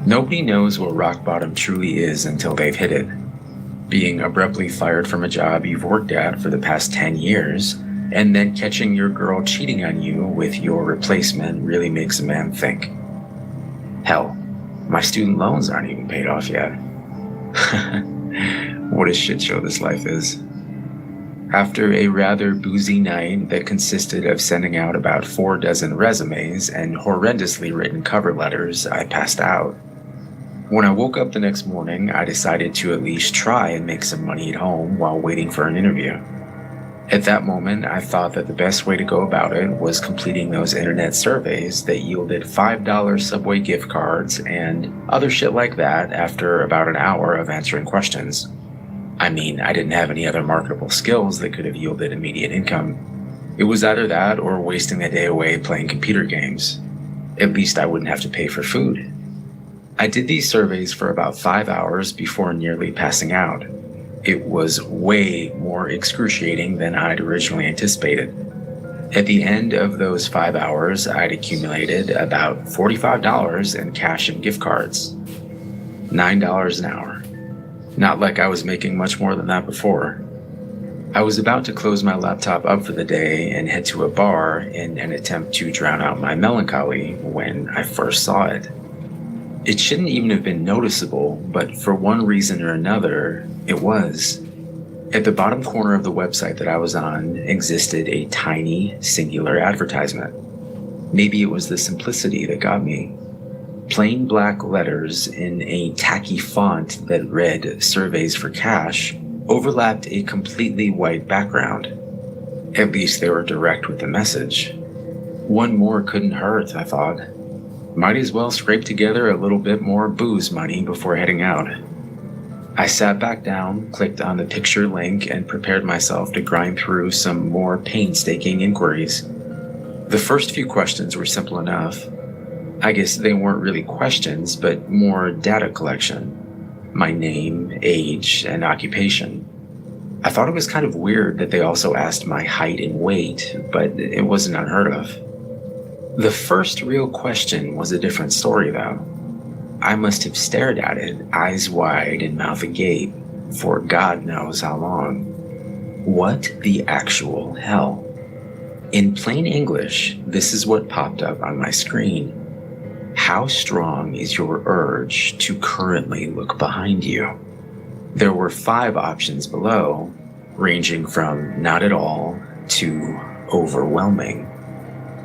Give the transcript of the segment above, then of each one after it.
Nobody knows what rock bottom truly is until they've hit it. Being abruptly fired from a job you've worked at for the past 10 years, and then catching your girl cheating on you with your replacement really makes a man think. Hell, my student loans aren't even paid off yet. What a shit show this life is. After a rather boozy night that consisted of sending out about 4 dozen resumes and horrendously written cover letters, I passed out. When I woke up the next morning, I decided to at least try and make some money at home while waiting for an interview. At that moment, I thought that the best way to go about it was completing those internet surveys that yielded $5 Subway gift cards and other shit like that after about an hour of answering questions. I mean, I didn't have any other marketable skills that could have yielded immediate income. It was either that or wasting the day away playing computer games. At least I wouldn't have to pay for food. I did these surveys for about 5 hours before nearly passing out. It was way more excruciating than I'd originally anticipated. At the end of those 5 hours, I'd accumulated about $45 in cash and gift cards. $9 an hour. Not like I was making much more than that before. I was about to close my laptop up for the day and head to a bar in an attempt to drown out my melancholy when I first saw it. It shouldn't even have been noticeable, but for one reason or another, it was. At the bottom corner of the website that I was on existed a tiny, singular advertisement. Maybe it was the simplicity that got me. Plain black letters in a tacky font that read "Surveys for Cash" overlapped a completely white background. At least they were direct with the message. One more couldn't hurt, I thought. Might as well scrape together a little bit more booze money before heading out. I sat back down, clicked on the picture link, and prepared myself to grind through some more painstaking inquiries. The first few questions were simple enough. I guess they weren't really questions, but more data collection. My name, age, and occupation. I thought it was kind of weird that they also asked my height and weight, but it wasn't unheard of. The first real question was a different story, though. I must have stared at it, eyes wide and mouth agape, for God knows how long. What the actual hell? In plain English, this is what popped up on my screen. How strong is your urge to currently look behind you? There were 5 options below, ranging from not at all to overwhelming.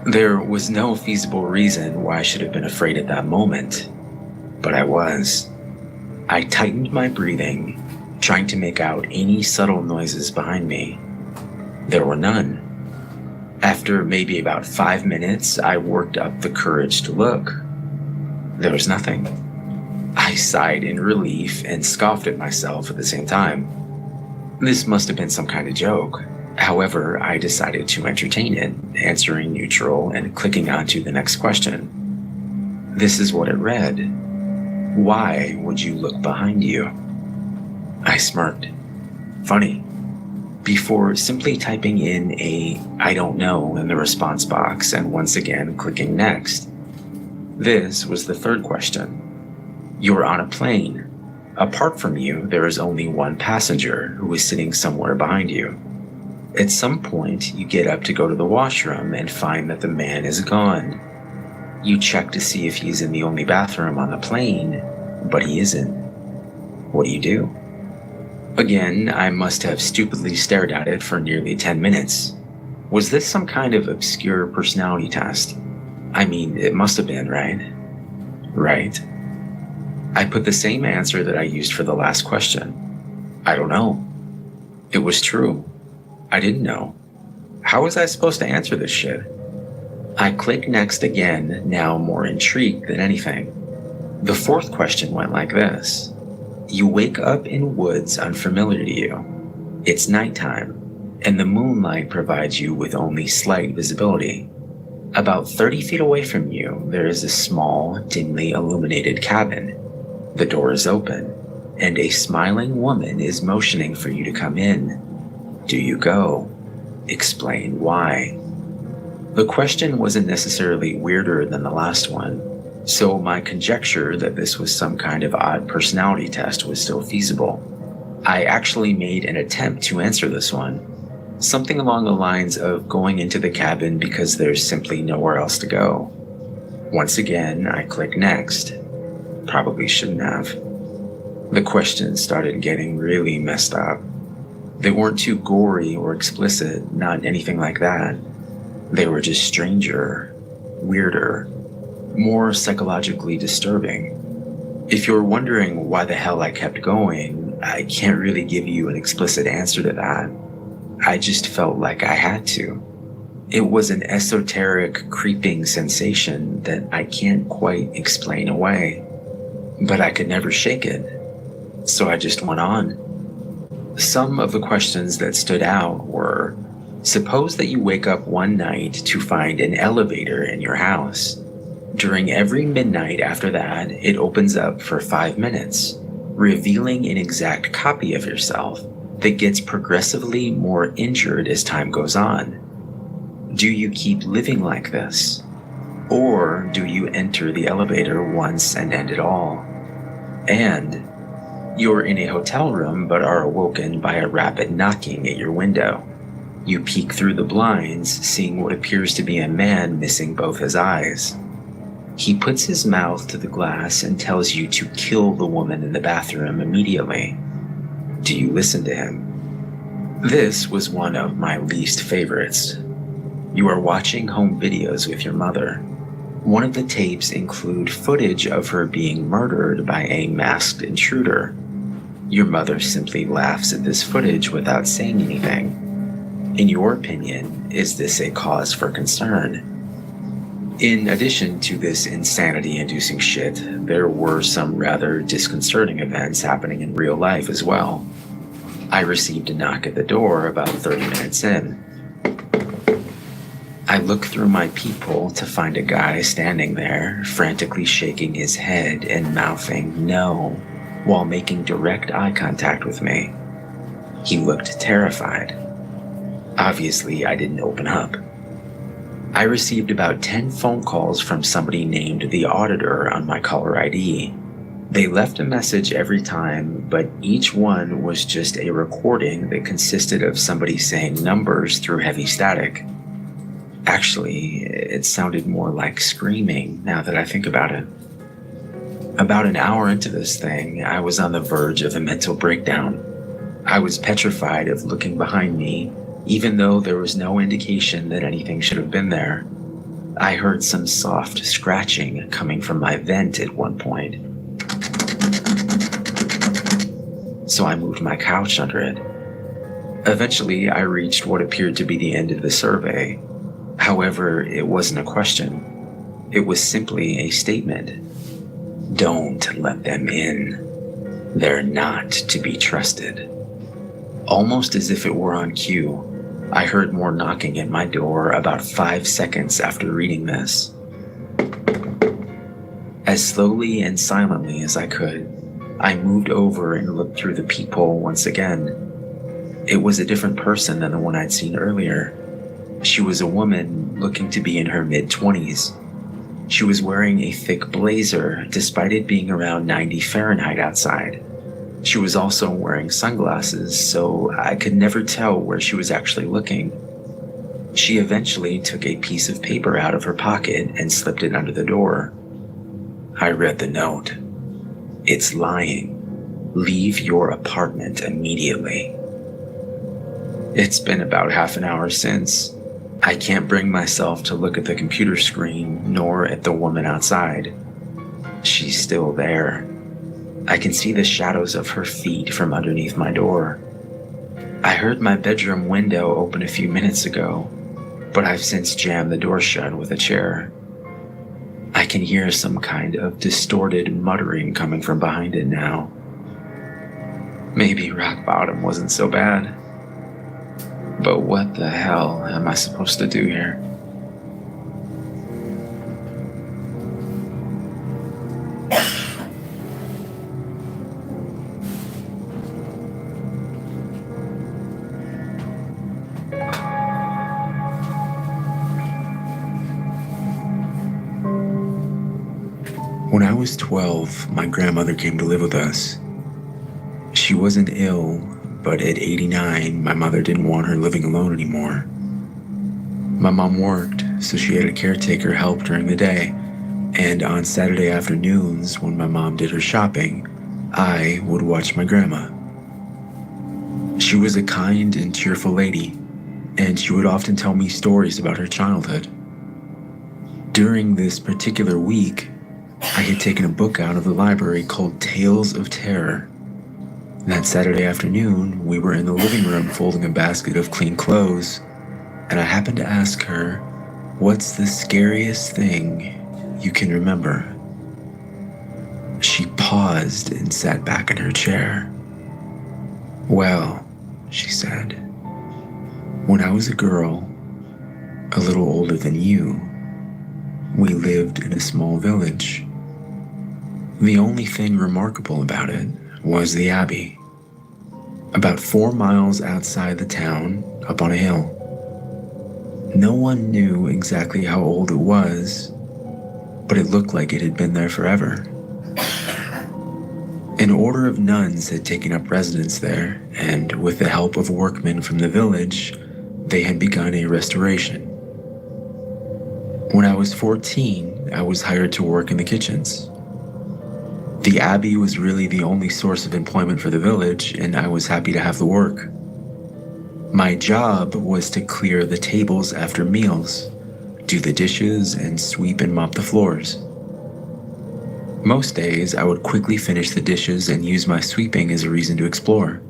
There was no feasible reason why I should have been afraid at that moment, but I was. I tightened my breathing, trying to make out any subtle noises behind me. There were none. After maybe about 5 minutes, I worked up the courage to look. There was nothing. I sighed in relief and scoffed at myself at the same time. This must have been some kind of joke. However, I decided to entertain it, answering neutral and clicking on to the next question. This is what it read. Why would you look behind you? I smirked. Funny. Before simply typing in a "I don't know" in the response box and once again clicking next. This was the third question. You're on a plane. Apart from you, there is only one passenger who is sitting somewhere behind you. At some point, you get up to go to the washroom and find that the man is gone. You check to see if he's in the only bathroom on the plane, but he isn't. What do? Again, I must have stupidly stared at it for nearly 10 minutes. Was this some kind of obscure personality test? I mean, it must have been, right? Right. I put the same answer that I used for the last question. I don't know. It was true. I didn't know. How was I supposed to answer this shit? I clicked next again, now more intrigued than anything. The fourth question went like this. You wake up in woods unfamiliar to you. It's nighttime, and the moonlight provides you with only slight visibility. About 30 feet away from you, there is a small, dimly illuminated cabin. The door is open, and a smiling woman is motioning for you to come in. Do you go? Explain why. The question wasn't necessarily weirder than the last one, So my conjecture that this was some kind of odd personality test was still feasible. I actually made an attempt to answer this one, something along the lines of going into the cabin because there's simply nowhere else to go. Once again, I click next. Probably shouldn't have. The questions started getting really messed up. They weren't too gory or explicit, not anything like that. They were just stranger, weirder, more psychologically disturbing. If you're wondering why the hell I kept going, I can't really give you an explicit answer to that. I just felt like I had to. It was an esoteric, creeping sensation that I can't quite explain away. But I could never shake it. So I just went on. Some of the questions that stood out were, suppose that you wake up one night to find an elevator in your house. During every midnight after that, it opens up for 5 minutes, revealing an exact copy of yourself that gets progressively more injured as time goes on. Do you keep living like this? Or do you enter the elevator once and end it all? And you're in a hotel room but are awoken by a rapid knocking at your window. You peek through the blinds, seeing what appears to be a man missing both his eyes. He puts his mouth to the glass and tells you to kill the woman in the bathroom immediately. Do you listen to him? This was one of my least favorites. You are watching home videos with your mother. One of the tapes include footage of her being murdered by a masked intruder. Your mother simply laughs at this footage without saying anything. In your opinion, is this a cause for concern? In addition to this insanity-inducing shit, there were some rather disconcerting events happening in real life as well. I received a knock at the door about 30 minutes in. I look through my peephole to find a guy standing there, frantically shaking his head and mouthing "no" while making direct eye contact with me. He looked terrified. Obviously, I didn't open up. I received about 10 phone calls from somebody named the Auditor on my caller ID. They left a message every time, but each one was just a recording that consisted of somebody saying numbers through heavy static. Actually, it sounded more like screaming now that I think about it. About an hour into this thing, I was on the verge of a mental breakdown. I was petrified of looking behind me, even though there was no indication that anything should have been there. I heard some soft scratching coming from my vent at one point. So I moved my couch under it. Eventually, I reached what appeared to be the end of the survey. However, it wasn't a question. It was simply a statement. Don't let them in. They're not to be trusted. Almost as if it were on cue, I heard more knocking at my door about 5 seconds after reading this. As slowly and silently as I could, I moved over and looked through the peephole once again. It was a different person than the one I'd seen earlier. She was a woman looking to be in her mid-20s. She was wearing a thick blazer despite it being around 90 Fahrenheit outside. She was also wearing sunglasses, so I could never tell where she was actually looking. She eventually took a piece of paper out of her pocket and slipped it under the door. I read the note. It's lying. Leave your apartment immediately. It's been about half an hour since. I can't bring myself to look at the computer screen nor at the woman outside. She's still there. I can see the shadows of her feet from underneath my door. I heard my bedroom window open a few minutes ago, but I've since jammed the door shut with a chair. I can hear some kind of distorted muttering coming from behind it now. Maybe rock bottom wasn't so bad. But what the hell am I supposed to do here? When I was 12, my grandmother came to live with us. She wasn't ill, but at 89, my mother didn't want her living alone anymore. My mom worked, so she had a caretaker help during the day, and on Saturday afternoons, when my mom did her shopping, I would watch my grandma. She was a kind and cheerful lady, and she would often tell me stories about her childhood. During this particular week, I had taken a book out of the library called Tales of Terror. That Saturday afternoon, we were in the living room folding a basket of clean clothes, and I happened to ask her, "What's the scariest thing you can remember?" She paused and sat back in her chair. "Well," she said, "when I was a girl, a little older than you, we lived in a small village. The only thing remarkable about it was the Abbey. About 4 miles outside the town, up on a hill. No one knew exactly how old it was, but it looked like it had been there forever. An order of nuns had taken up residence there, and with the help of workmen from the village, they had begun a restoration. When I was 14, I was hired to work in the kitchens. The Abbey was really the only source of employment for the village, and I was happy to have the work. My job was to clear the tables after meals, do the dishes, and sweep and mop the floors. Most days, I would quickly finish the dishes and use my sweeping as a reason to explore.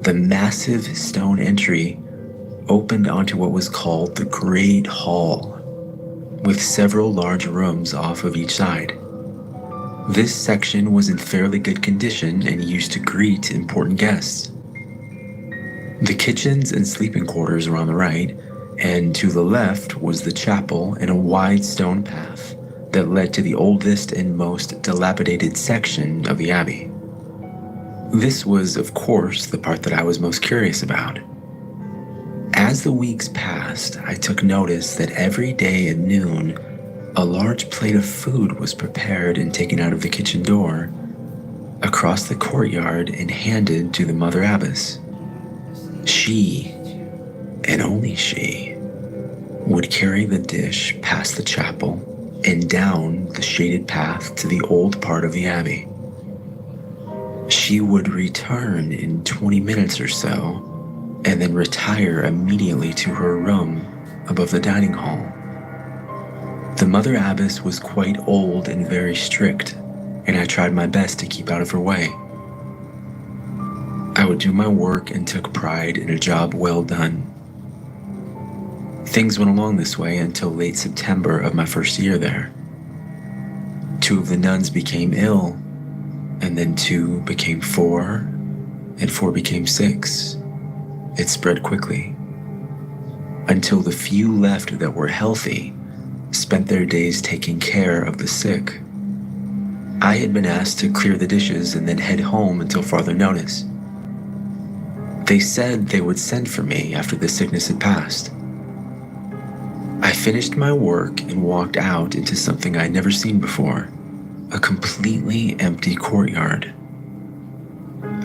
The massive stone entry opened onto what was called the Great Hall, with several large rooms off of each side. This section was in fairly good condition and used to greet important guests. The kitchens and sleeping quarters were on the right, and to the left was the chapel and a wide stone path that led to the oldest and most dilapidated section of the Abbey. This was, of course, the part that I was most curious about. As the weeks passed, I took notice that every day at noon, a large plate of food was prepared and taken out of the kitchen door, across the courtyard and handed to the Mother Abbess. She, and only she, would carry the dish past the chapel and down the shaded path to the old part of the Abbey. She would return in 20 minutes or so, and then retire immediately to her room above the dining hall. The Mother Abbess was quite old and very strict, and I tried my best to keep out of her way. I would do my work and took pride in a job well done. Things went along this way until late September of my first year there. 2 of the nuns became ill, and then 2 became 4, and 4 became 6. It spread quickly, until the few left that were healthy spent their days taking care of the sick. I had been asked to clear the dishes and then head home until farther notice. They said they would send for me after the sickness had passed. I finished my work and walked out into something I'd never seen before, a completely empty courtyard.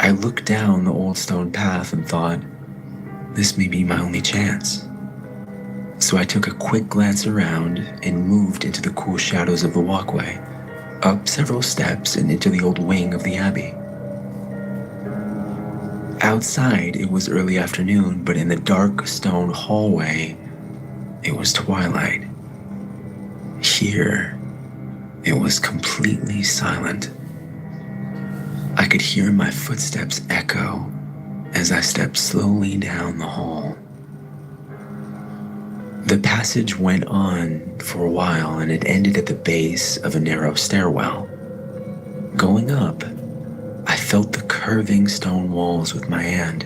I looked down the old stone path and thought, this may be my only chance. So I took a quick glance around and moved into the cool shadows of the walkway, up several steps and into the old wing of the Abbey. Outside, it was early afternoon, but in the dark stone hallway, it was twilight. Here, it was completely silent. I could hear my footsteps echo as I stepped slowly down the hall. The passage went on for a while, and it ended at the base of a narrow stairwell. Going up, I felt the curving stone walls with my hand.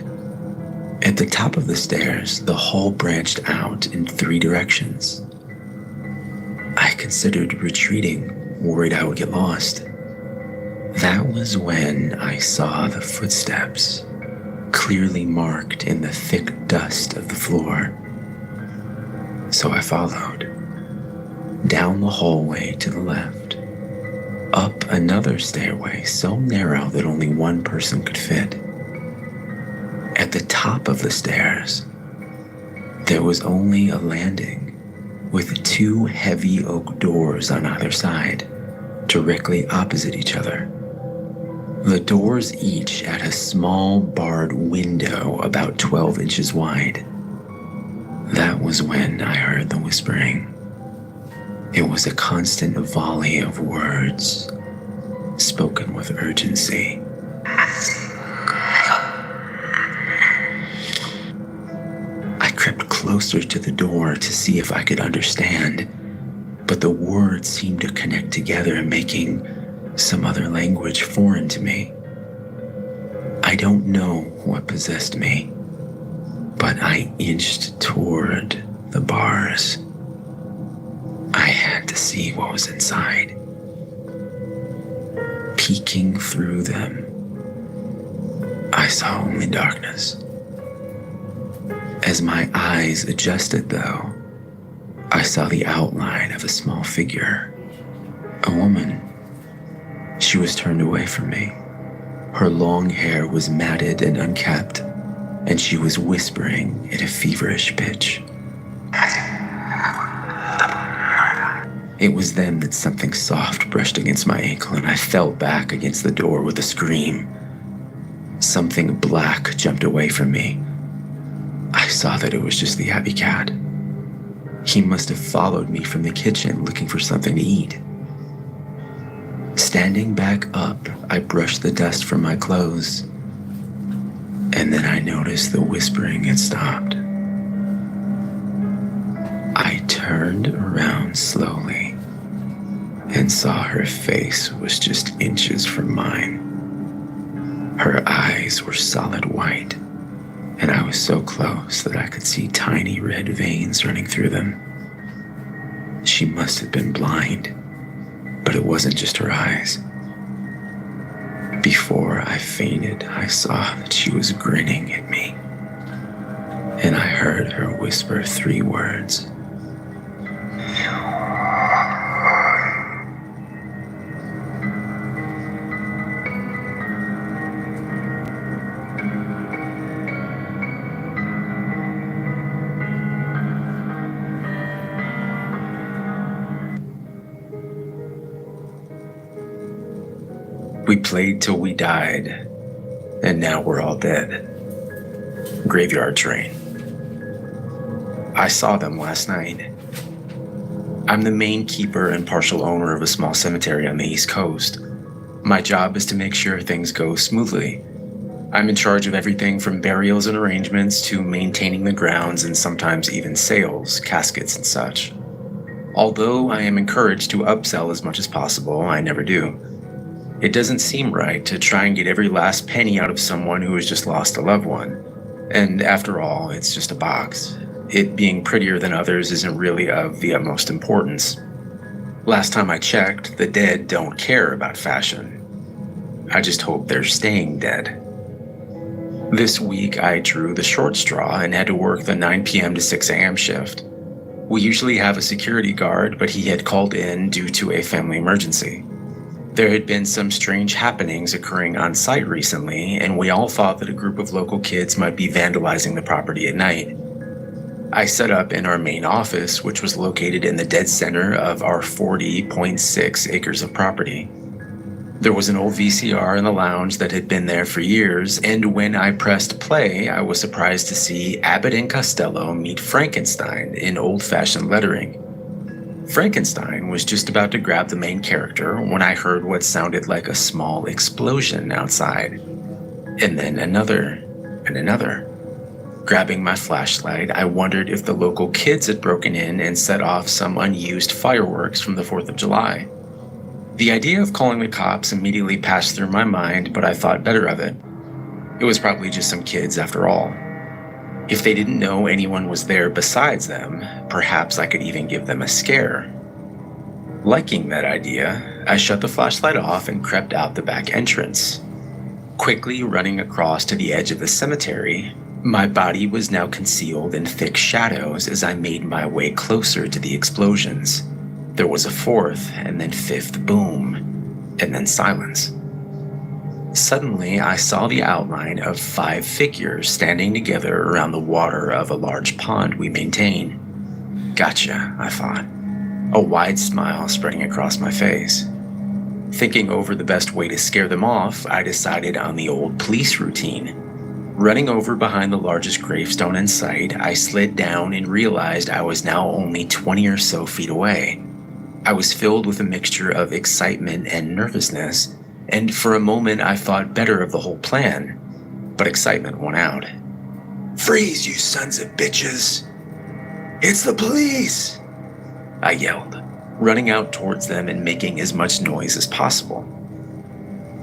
At the top of the stairs, the hall branched out in 3 directions. I considered retreating, worried I would get lost. That was when I saw the footsteps, clearly marked in the thick dust of the floor. So I followed, down the hallway to the left, up another stairway so narrow that only one person could fit. At the top of the stairs, there was only a landing with two heavy oak doors on either side, directly opposite each other. The doors each had a small barred window about 12 inches wide. That was when I heard the whispering. It was a constant volley of words, spoken with urgency. I crept closer to the door to see if I could understand, but the words seemed to connect together, making some other language foreign to me. I don't know what possessed me, but I inched toward the bars. I had to see what was inside. Peeking through them, I saw only darkness. As my eyes adjusted, though, I saw the outline of a small figure. A woman. She was turned away from me. Her long hair was matted and unkempt, and she was whispering at a feverish pitch. It was then that something soft brushed against my ankle, and I fell back against the door with a scream. Something black jumped away from me. I saw that it was just the Abbey cat. He must have followed me from the kitchen looking for something to eat. Standing back up, I brushed the dust from my clothes, and then I noticed the whispering had stopped. I turned around slowly and saw her face was just inches from mine. Her eyes were solid white, and I was so close that I could see tiny red veins running through them. She must have been blind, but it wasn't just her eyes. Before I fainted, I saw that she was grinning at me, and I heard her whisper 3 words. We played till we died, and now we're all dead. Graveyard Train. I saw them last night. I'm the main keeper and partial owner of a small cemetery on the East Coast. My job is to make sure things go smoothly. I'm in charge of everything from burials and arrangements to maintaining the grounds and sometimes even sales, caskets and such. Although I am encouraged to upsell as much as possible, I never do. It doesn't seem right to try and get every last penny out of someone who has just lost a loved one. And after all, it's just a box. It being prettier than others isn't really of the utmost importance. Last time I checked, the dead don't care about fashion. I just hope they're staying dead. This week I drew the short straw and had to work the 9 p.m. to 6 a.m. shift. We usually have a security guard, but he had called in due to a family emergency. There had been some strange happenings occurring on site recently, and we all thought that a group of local kids might be vandalizing the property at night. I set up in our main office, which was located in the dead center of our 40.6 acres of property. There was an old VCR in the lounge that had been there for years, and when I pressed play, I was surprised to see Abbott and Costello meet Frankenstein in old-fashioned lettering. Frankenstein was just about to grab the main character when I heard what sounded like a small explosion outside, and then another, and another. Grabbing my flashlight, I wondered if the local kids had broken in and set off some unused fireworks from the 4th of July. The idea of calling the cops immediately passed through my mind, but I thought better of it. It was probably just some kids after all. If they didn't know anyone was there besides them, perhaps I could even give them a scare. Liking that idea, I shut the flashlight off and crept out the back entrance. Quickly running across to the edge of the cemetery, my body was now concealed in thick shadows as I made my way closer to the explosions. There was a 4th and then 5th boom, and then silence. Suddenly, I saw the outline of 5 figures standing together around the water of a large pond we maintain. Gotcha, I thought, a wide smile spreading across my face. Thinking over the best way to scare them off, I decided on the old police routine. Running over behind the largest gravestone in sight, I slid down and realized I was now only 20 or so feet away. I was filled with a mixture of excitement and nervousness, and for a moment I thought better of the whole plan, but excitement won out. "Freeze, you sons of bitches! It's the police!" I yelled, running out towards them and making as much noise as possible.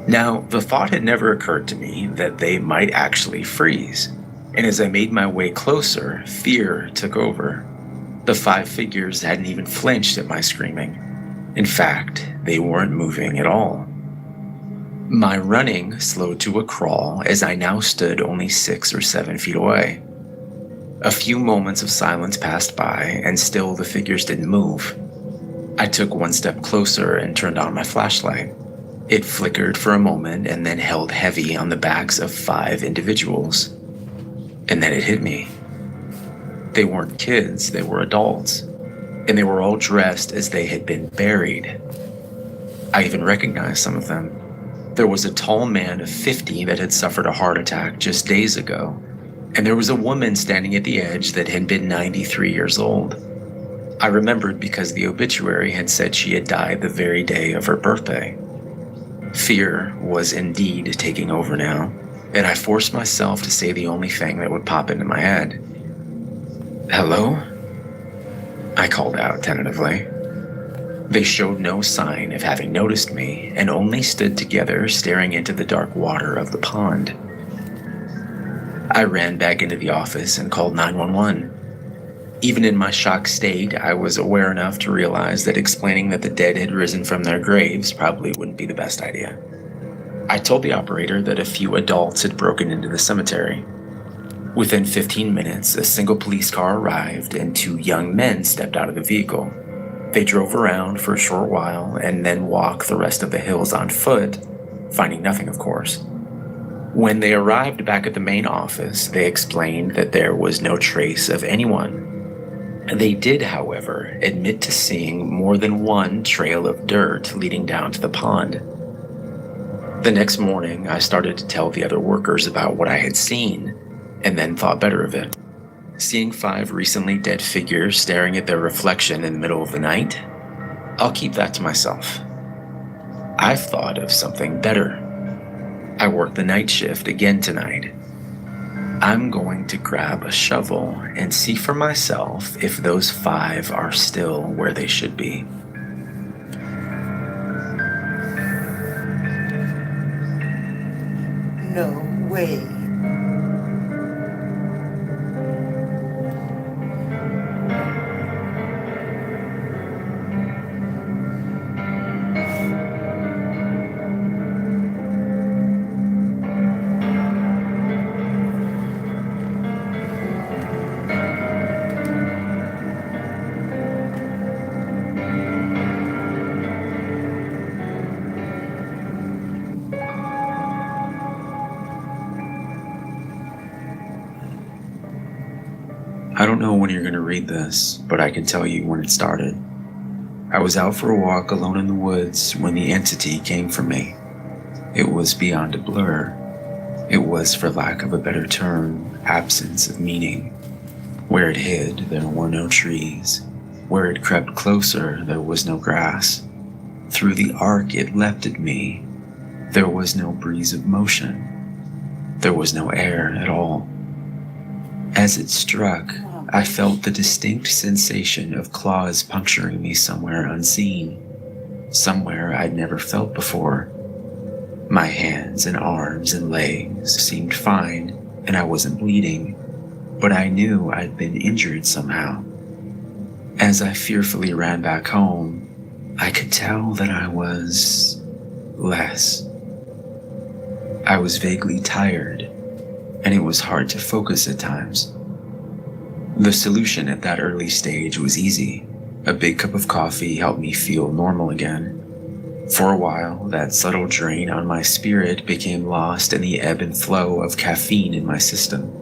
Now, the thought had never occurred to me that they might actually freeze, and as I made my way closer, fear took over. The 5 figures hadn't even flinched at my screaming. In fact, they weren't moving at all. My running slowed to a crawl as I now stood only 6 or 7 feet away. A few moments of silence passed by, and still the figures didn't move. I took one step closer and turned on my flashlight. It flickered for a moment and then held heavy on the backs of 5 individuals. And then it hit me. They weren't kids, they were adults, and they were all dressed as they had been buried. I even recognized some of them. There was a tall man of 50 that had suffered a heart attack just days ago, and there was a woman standing at the edge that had been 93 years old. I remembered because the obituary had said she had died the very day of her birthday. Fear was indeed taking over now, and I forced myself to say the only thing that would pop into my head. "Hello?" I called out tentatively. They showed no sign of having noticed me and only stood together staring into the dark water of the pond. I ran back into the office and called 911. Even in my shocked state, I was aware enough to realize that explaining that the dead had risen from their graves probably wouldn't be the best idea. I told the operator that a few adults had broken into the cemetery. Within 15 minutes, a single police car arrived and 2 young men stepped out of the vehicle. They drove around for a short while and then walked the rest of the hills on foot, finding nothing, of course. When they arrived back at the main office, they explained that there was no trace of anyone. They did, however, admit to seeing more than one trail of dirt leading down to the pond. The next morning, I started to tell the other workers about what I had seen, and then thought better of it. Seeing 5 recently dead figures staring at their reflection in the middle of the night? I'll keep that to myself. I've thought of something better. I work the night shift again tonight. I'm going to grab a shovel and see for myself if those 5 are still where they should be. No way. I don't know when you're going to read this, but I can tell you when it started. I was out for a walk alone in the woods when the entity came for me. It was beyond a blur. It was, for lack of a better term, absence of meaning. Where it hid, there were no trees. Where it crept closer, there was no grass. Through the arc it leapt at me, there was no breeze of motion. There was no air at all. As it struck, I felt the distinct sensation of claws puncturing me somewhere unseen, somewhere I'd never felt before. My hands and arms and legs seemed fine, and I wasn't bleeding, but I knew I'd been injured somehow. As I fearfully ran back home, I could tell that I was less. I was vaguely tired, and it was hard to focus at times. The solution at that early stage was easy. A big cup of coffee helped me feel normal again. For a while, that subtle drain on my spirit became lost in the ebb and flow of caffeine in my system.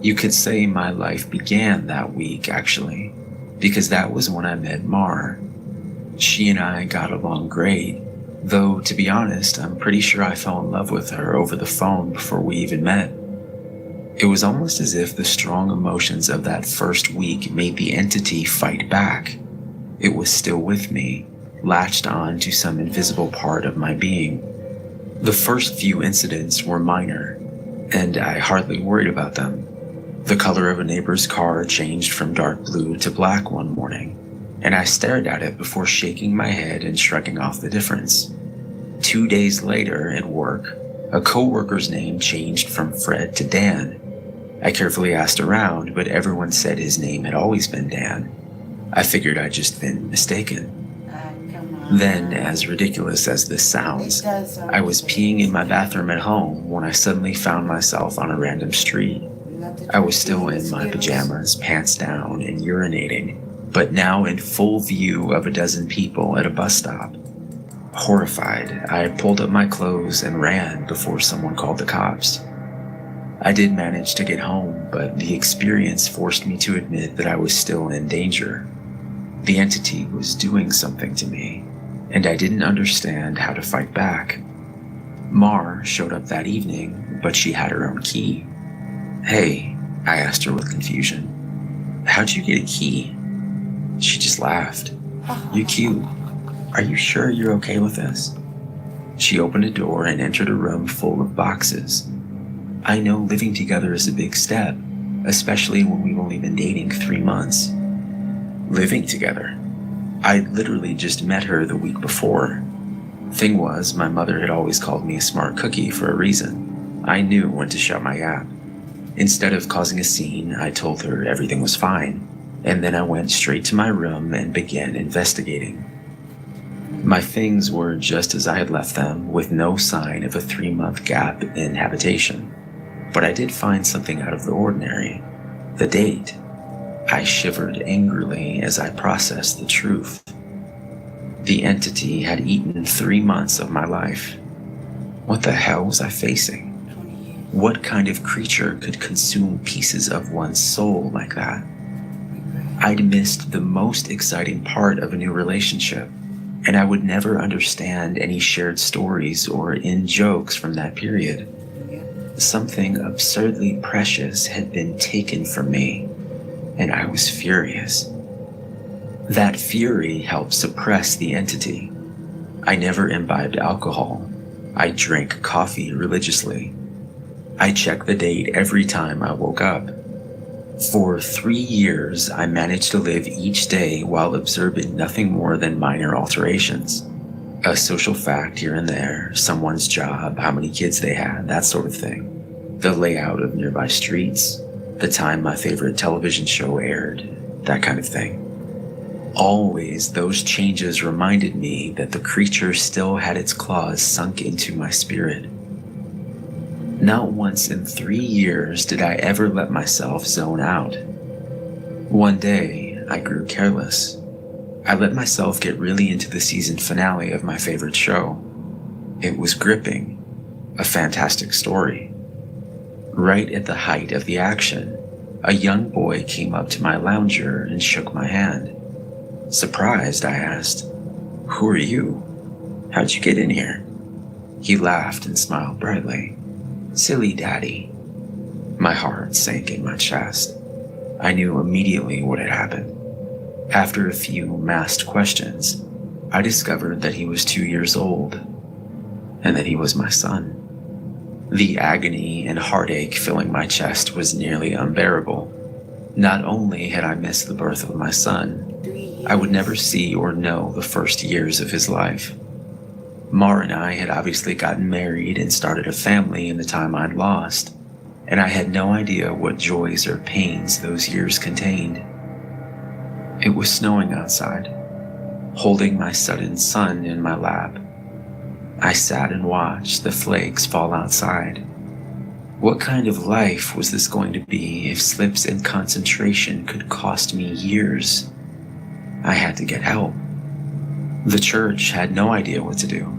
You could say my life began that week, actually, because that was when I met Mar. She and I got along great, though, to be honest, I'm pretty sure I fell in love with her over the phone before we even met. It was almost as if the strong emotions of that first week made the entity fight back. It was still with me, latched on to some invisible part of my being. The first few incidents were minor, and I hardly worried about them. The color of a neighbor's car changed from dark blue to black one morning, and I stared at it before shaking my head and shrugging off the difference. 2 days later, at work, a co-worker's name changed from Fred to Dan. I carefully asked around, but everyone said his name had always been Dan. I figured I'd just been mistaken. Then, as ridiculous as this sounds, I was peeing in my bathroom at home when I suddenly found myself on a random street. I was still in my pajamas, pants down, and urinating, but now in full view of a dozen people at a bus stop. Horrified, I pulled up my clothes and ran before someone called the cops. I did manage to get home, but the experience forced me to admit that I was still in danger. The entity was doing something to me, and I didn't understand how to fight back. Mar showed up that evening, but she had her own key. "Hey," I asked her with confusion, "how'd you get a key?" She just laughed. "You cute. Are you sure you're okay with this?" She opened a door and entered a room full of boxes. I know living together is a big step, especially when we've only been dating 3 months. Living together? I literally just met her the week before. Thing was, my mother had always called me a smart cookie for a reason. I knew when to shut my gap. Instead of causing a scene, I told her everything was fine, and then I went straight to my room and began investigating. My things were just as I had left them, with no sign of a 3-month gap in habitation. But I did find something out of the ordinary: the date. I shivered angrily as I processed the truth. The entity had eaten 3 months of my life. What the hell was I facing? What kind of creature could consume pieces of one's soul like that? I'd missed the most exciting part of a new relationship, and I would never understand any shared stories or in-jokes from that period. Something absurdly precious had been taken from me, and I was furious. That fury helped suppress the entity. I never imbibed alcohol. I drank coffee religiously. I checked the date every time I woke up. For 3 years, I managed to live each day while observing nothing more than minor alterations. A social fact here and there, someone's job, how many kids they had, that sort of thing. The layout of nearby streets, the time my favorite television show aired, that kind of thing. Always, those changes reminded me that the creature still had its claws sunk into my spirit. Not once in 3 years did I ever let myself zone out. One day, I grew careless. I let myself get really into the season finale of my favorite show. It was gripping, a fantastic story. Right at the height of the action, a young boy came up to my lounger and shook my hand. Surprised, I asked, "Who are you? How'd you get in here?" He laughed and smiled brightly. "Silly daddy." My heart sank in my chest. I knew immediately what had happened. After a few masked questions, I discovered that he was 2 years old, and that he was my son. The agony and heartache filling my chest was nearly unbearable. Not only had I missed the birth of my son, I would never see or know the first years of his life. Mar and I had obviously gotten married and started a family in the time I'd lost, and I had no idea what joys or pains those years contained. It was snowing outside, holding my sudden son in my lap. I sat and watched the flakes fall outside. What kind of life was this going to be if slips in concentration could cost me years? I had to get help. The church had no idea what to do.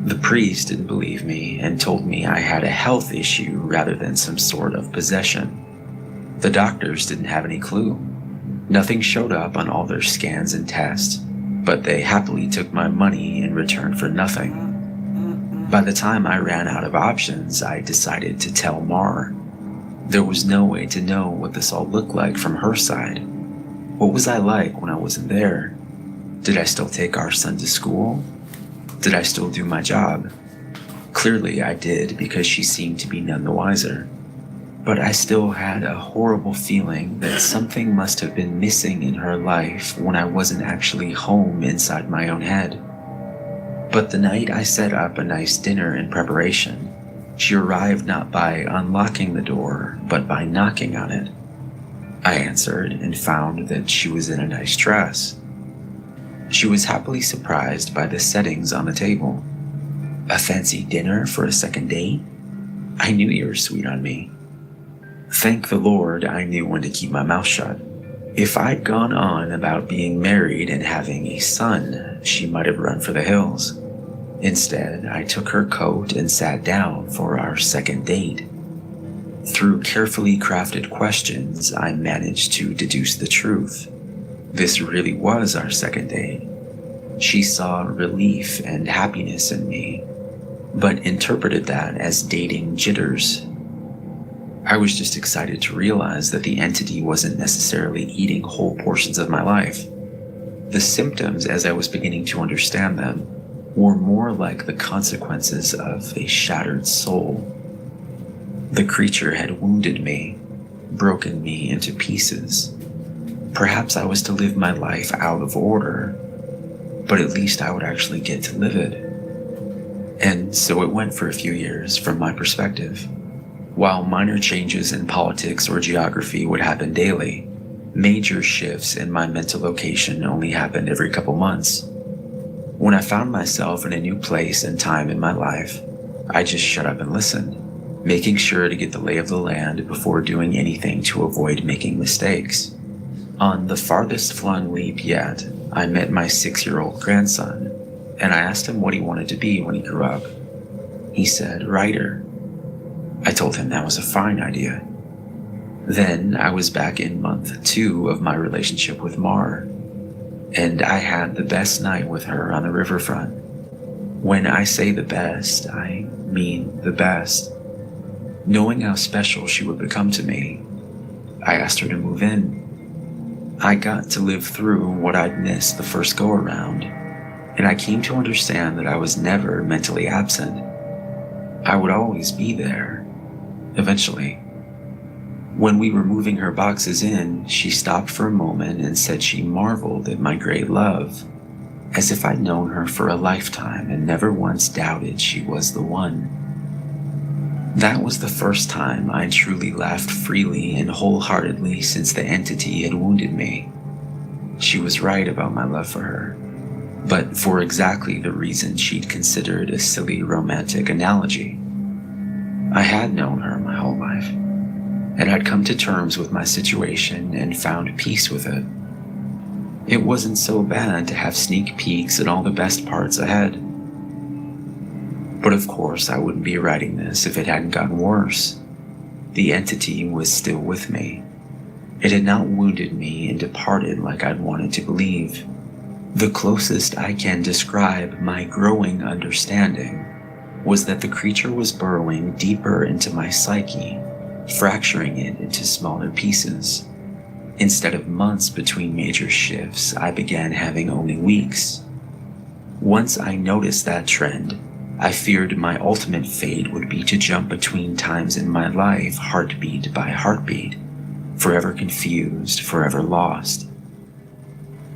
The priest didn't believe me and told me I had a health issue rather than some sort of possession. The doctors didn't have any clue. Nothing showed up on all their scans and tests, but they happily took my money in return for nothing. By the time I ran out of options, I decided to tell Mar. There was no way to know what this all looked like from her side. What was I like when I wasn't there? Did I still take our son to school? Did I still do my job? Clearly I did, because she seemed to be none the wiser. But I still had a horrible feeling that something must have been missing in her life when I wasn't actually home inside my own head. But the night I set up a nice dinner in preparation, she arrived not by unlocking the door, but by knocking on it. I answered and found that she was in a nice dress. She was happily surprised by the settings on the table. A fancy dinner for a second date? I knew you were sweet on me. Thank the Lord I knew when to keep my mouth shut. If I'd gone on about being married and having a son, she might have run for the hills. Instead, I took her coat and sat down for our second date. Through carefully crafted questions, I managed to deduce the truth. This really was our second date. She saw relief and happiness in me, but interpreted that as dating jitters. I was just excited to realize that the entity wasn't necessarily eating whole portions of my life. The symptoms, as I was beginning to understand them, were more like the consequences of a shattered soul. The creature had wounded me, broken me into pieces. Perhaps I was to live my life out of order, but at least I would actually get to live it. And so it went for a few years from my perspective. While minor changes in politics or geography would happen daily, major shifts in my mental location only happened every couple months. When I found myself in a new place and time in my life, I just shut up and listened, making sure to get the lay of the land before doing anything to avoid making mistakes. On the farthest flung leap yet, I met my 6-year-old grandson, and I asked him what he wanted to be when he grew up. He said, writer. I told him that was a fine idea. Then I was back in month 2 of my relationship with Mar, and I had the best night with her on the riverfront. When I say the best, I mean the best. Knowing how special she would become to me, I asked her to move in. I got to live through what I'd missed the first go-around, and I came to understand that I was never mentally absent. I would always be there, eventually. When we were moving her boxes in, she stopped for a moment and said she marveled at my great love, as if I'd known her for a lifetime and never once doubted she was the one. That was the first time I truly laughed freely and wholeheartedly since the entity had wounded me. She was right about my love for her, but for exactly the reason she'd considered a silly romantic analogy. I had known her my whole life, and I'd come to terms with my situation and found peace with it. It wasn't so bad to have sneak peeks at all the best parts ahead. But of course, I wouldn't be writing this if it hadn't gotten worse. The entity was still with me. It had not wounded me and departed like I'd wanted to believe. The closest I can describe my growing understanding was that the creature was burrowing deeper into my psyche, fracturing it into smaller pieces. Instead of months between major shifts, I began having only weeks. Once I noticed that trend, I feared my ultimate fate would be to jump between times in my life, heartbeat by heartbeat, forever confused, forever lost.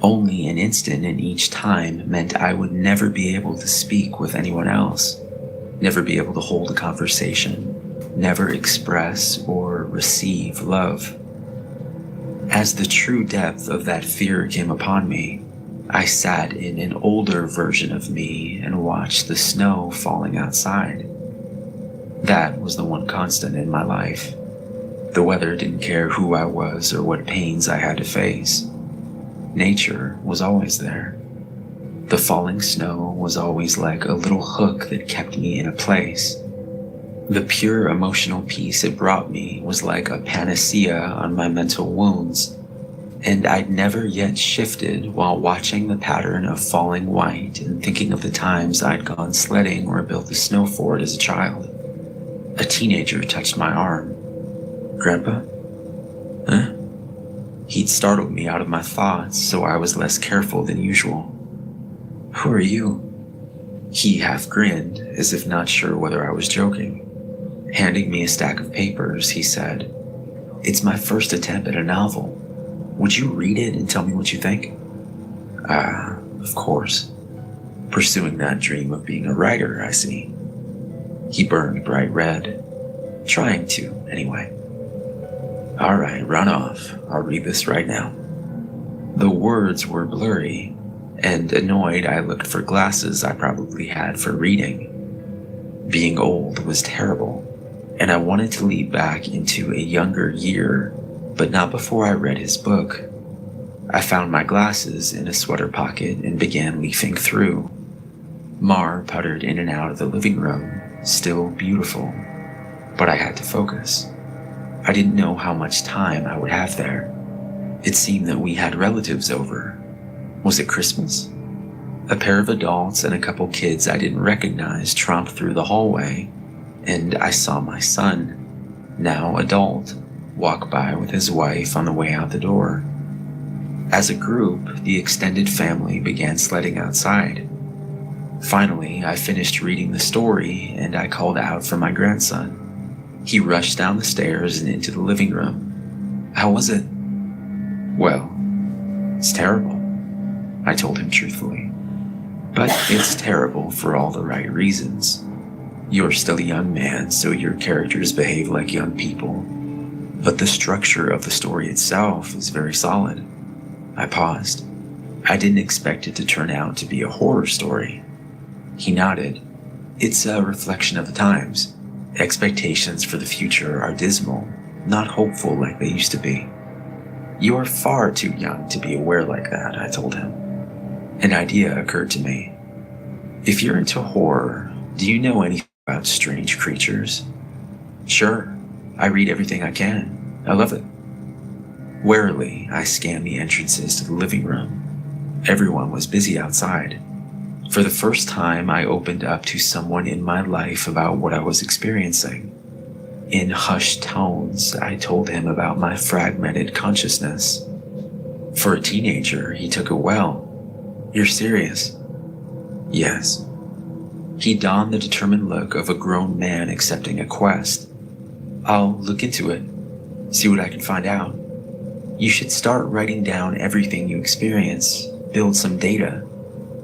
Only an instant in each time meant I would never be able to speak with anyone else, never be able to hold a conversation, never express or receive love. As the true depth of that fear came upon me, I sat in an older version of me and watched the snow falling outside. That was the one constant in my life. The weather didn't care who I was or what pains I had to face. Nature was always there. The falling snow was always like a little hook that kept me in a place. The pure emotional peace it brought me was like a panacea on my mental wounds, and I'd never yet shifted while watching the pattern of falling white and thinking of the times I'd gone sledding or built a snow fort as a child. A teenager touched my arm. "Grandpa?" "Huh?" He'd startled me out of my thoughts, so I was less careful than usual. "Who are you?" He half grinned, as if not sure whether I was joking. Handing me a stack of papers, he said, "It's my first attempt at a novel. Would you read it and tell me what you think?" Of course. Pursuing that dream of being a writer, I see. He burned bright red. Trying to, anyway. "All right, run off. I'll read this right now." The words were blurry, and annoyed I looked for glasses I probably had for reading. Being old was terrible, and I wanted to leap back into a younger year, but not before I read his book. I found my glasses in a sweater pocket and began leafing through. Mar puttered in and out of the living room, still beautiful, but I had to focus. I didn't know how much time I would have there. It seemed that we had relatives over. Was it Christmas? A pair of adults and a couple kids I didn't recognize tromped through the hallway, and I saw my son, now adult, walk by with his wife on the way out the door. As a group, the extended family began sledding outside. Finally, I finished reading the story and I called out for my grandson. He rushed down the stairs and into the living room. "How was it?" "Well, it's terrible," I told him truthfully. "But it's terrible for all the right reasons. You're still a young man, so your characters behave like young people. But the structure of the story itself is very solid." I paused. I didn't expect it to turn out to be a horror story. He nodded. "It's a reflection of the times. Expectations for the future are dismal, not hopeful like they used to be." "You are far too young to be aware like that," I told him. An idea occurred to me. "If you're into horror, do you know anything about strange creatures?" "Sure. I read everything I can. I love it." Warily, I scanned the entrances to the living room. Everyone was busy outside. For the first time, I opened up to someone in my life about what I was experiencing. In hushed tones, I told him about my fragmented consciousness. For a teenager, he took it well. "You're serious?" "Yes." He donned the determined look of a grown man accepting a quest. "I'll look into it, see what I can find out. You should start writing down everything you experience, build some data.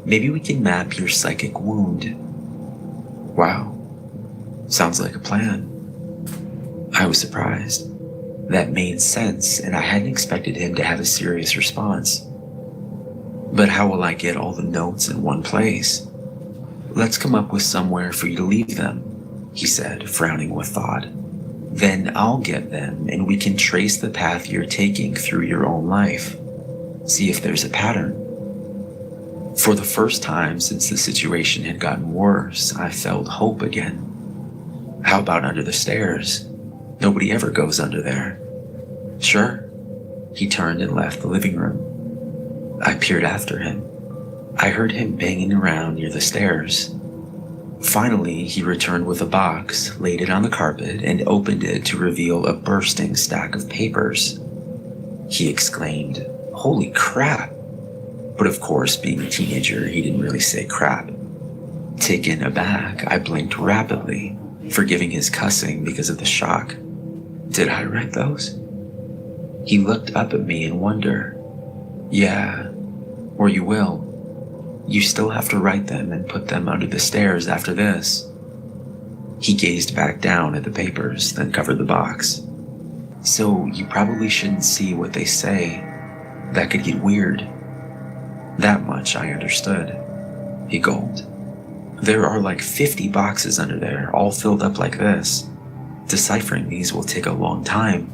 Maybe we can map your psychic wound." "Wow, sounds like a plan." I was surprised. That made sense, and I hadn't expected him to have a serious response. "But how will I get all the notes in one place?" "Let's come up with somewhere for you to leave them," he said, frowning with thought. "Then I'll get them, and we can trace the path you're taking through your own life. See if there's a pattern." For the first time since the situation had gotten worse, I felt hope again. "How about under the stairs? Nobody ever goes under there." "Sure." He turned and left the living room. I peered after him. I heard him banging around near the stairs. Finally, he returned with a box, laid it on the carpet, and opened it to reveal a bursting stack of papers. He exclaimed, "Holy crap!" But of course, being a teenager, he didn't really say crap. Taken aback, I blinked rapidly, forgiving his cussing because of the shock. "Did I write those?" He looked up at me in wonder. "Yeah, or you will. You still have to write them and put them under the stairs after this." He gazed back down at the papers, then covered the box. "So you probably shouldn't see what they say. That could get weird." That much I understood. He gulped. "There are like 50 boxes under there, all filled up like this. Deciphering these will take a long time."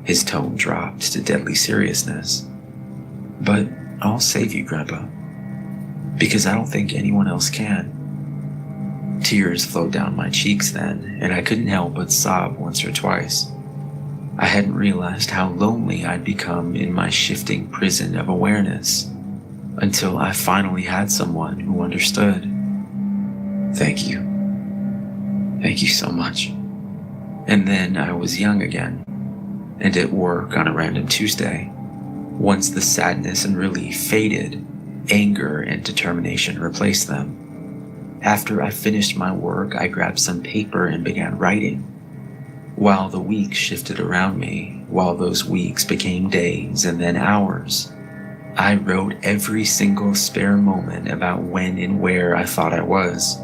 His tone dropped to deadly seriousness. "But I'll save you, Grandpa." because I don't think anyone else can. Tears flowed down my cheeks then, and I couldn't help but sob once or twice. I hadn't realized how lonely I'd become in my shifting prison of awareness until I finally had someone who understood. Thank you. Thank you so much. And then I was young again, and at work on a random Tuesday. Once the sadness and relief faded, anger and determination replaced them. After I finished my work, I grabbed some paper and began writing. While the weeks shifted around me, while those weeks became days and then hours, I wrote every single spare moment about when and where I thought I was.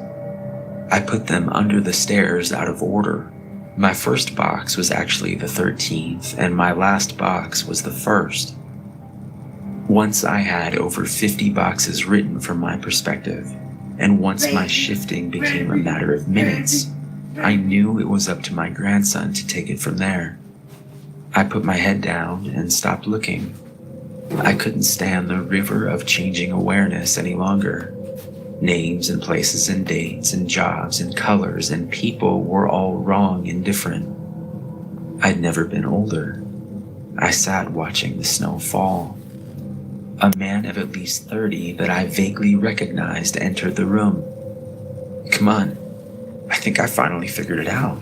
I put them under the stairs out of order. My first box was actually the 13th, and my last box was the 1st. Once I had over 50 boxes written from my perspective, and once my shifting became a matter of minutes, I knew it was up to my grandson to take it from there. I put my head down and stopped looking. I couldn't stand the river of changing awareness any longer. Names and places and dates and jobs and colors and people were all wrong and different. I'd never been older. I sat watching the snow fall. A man of at least 30 that I vaguely recognized entered the room. Come on, I think I finally figured it out.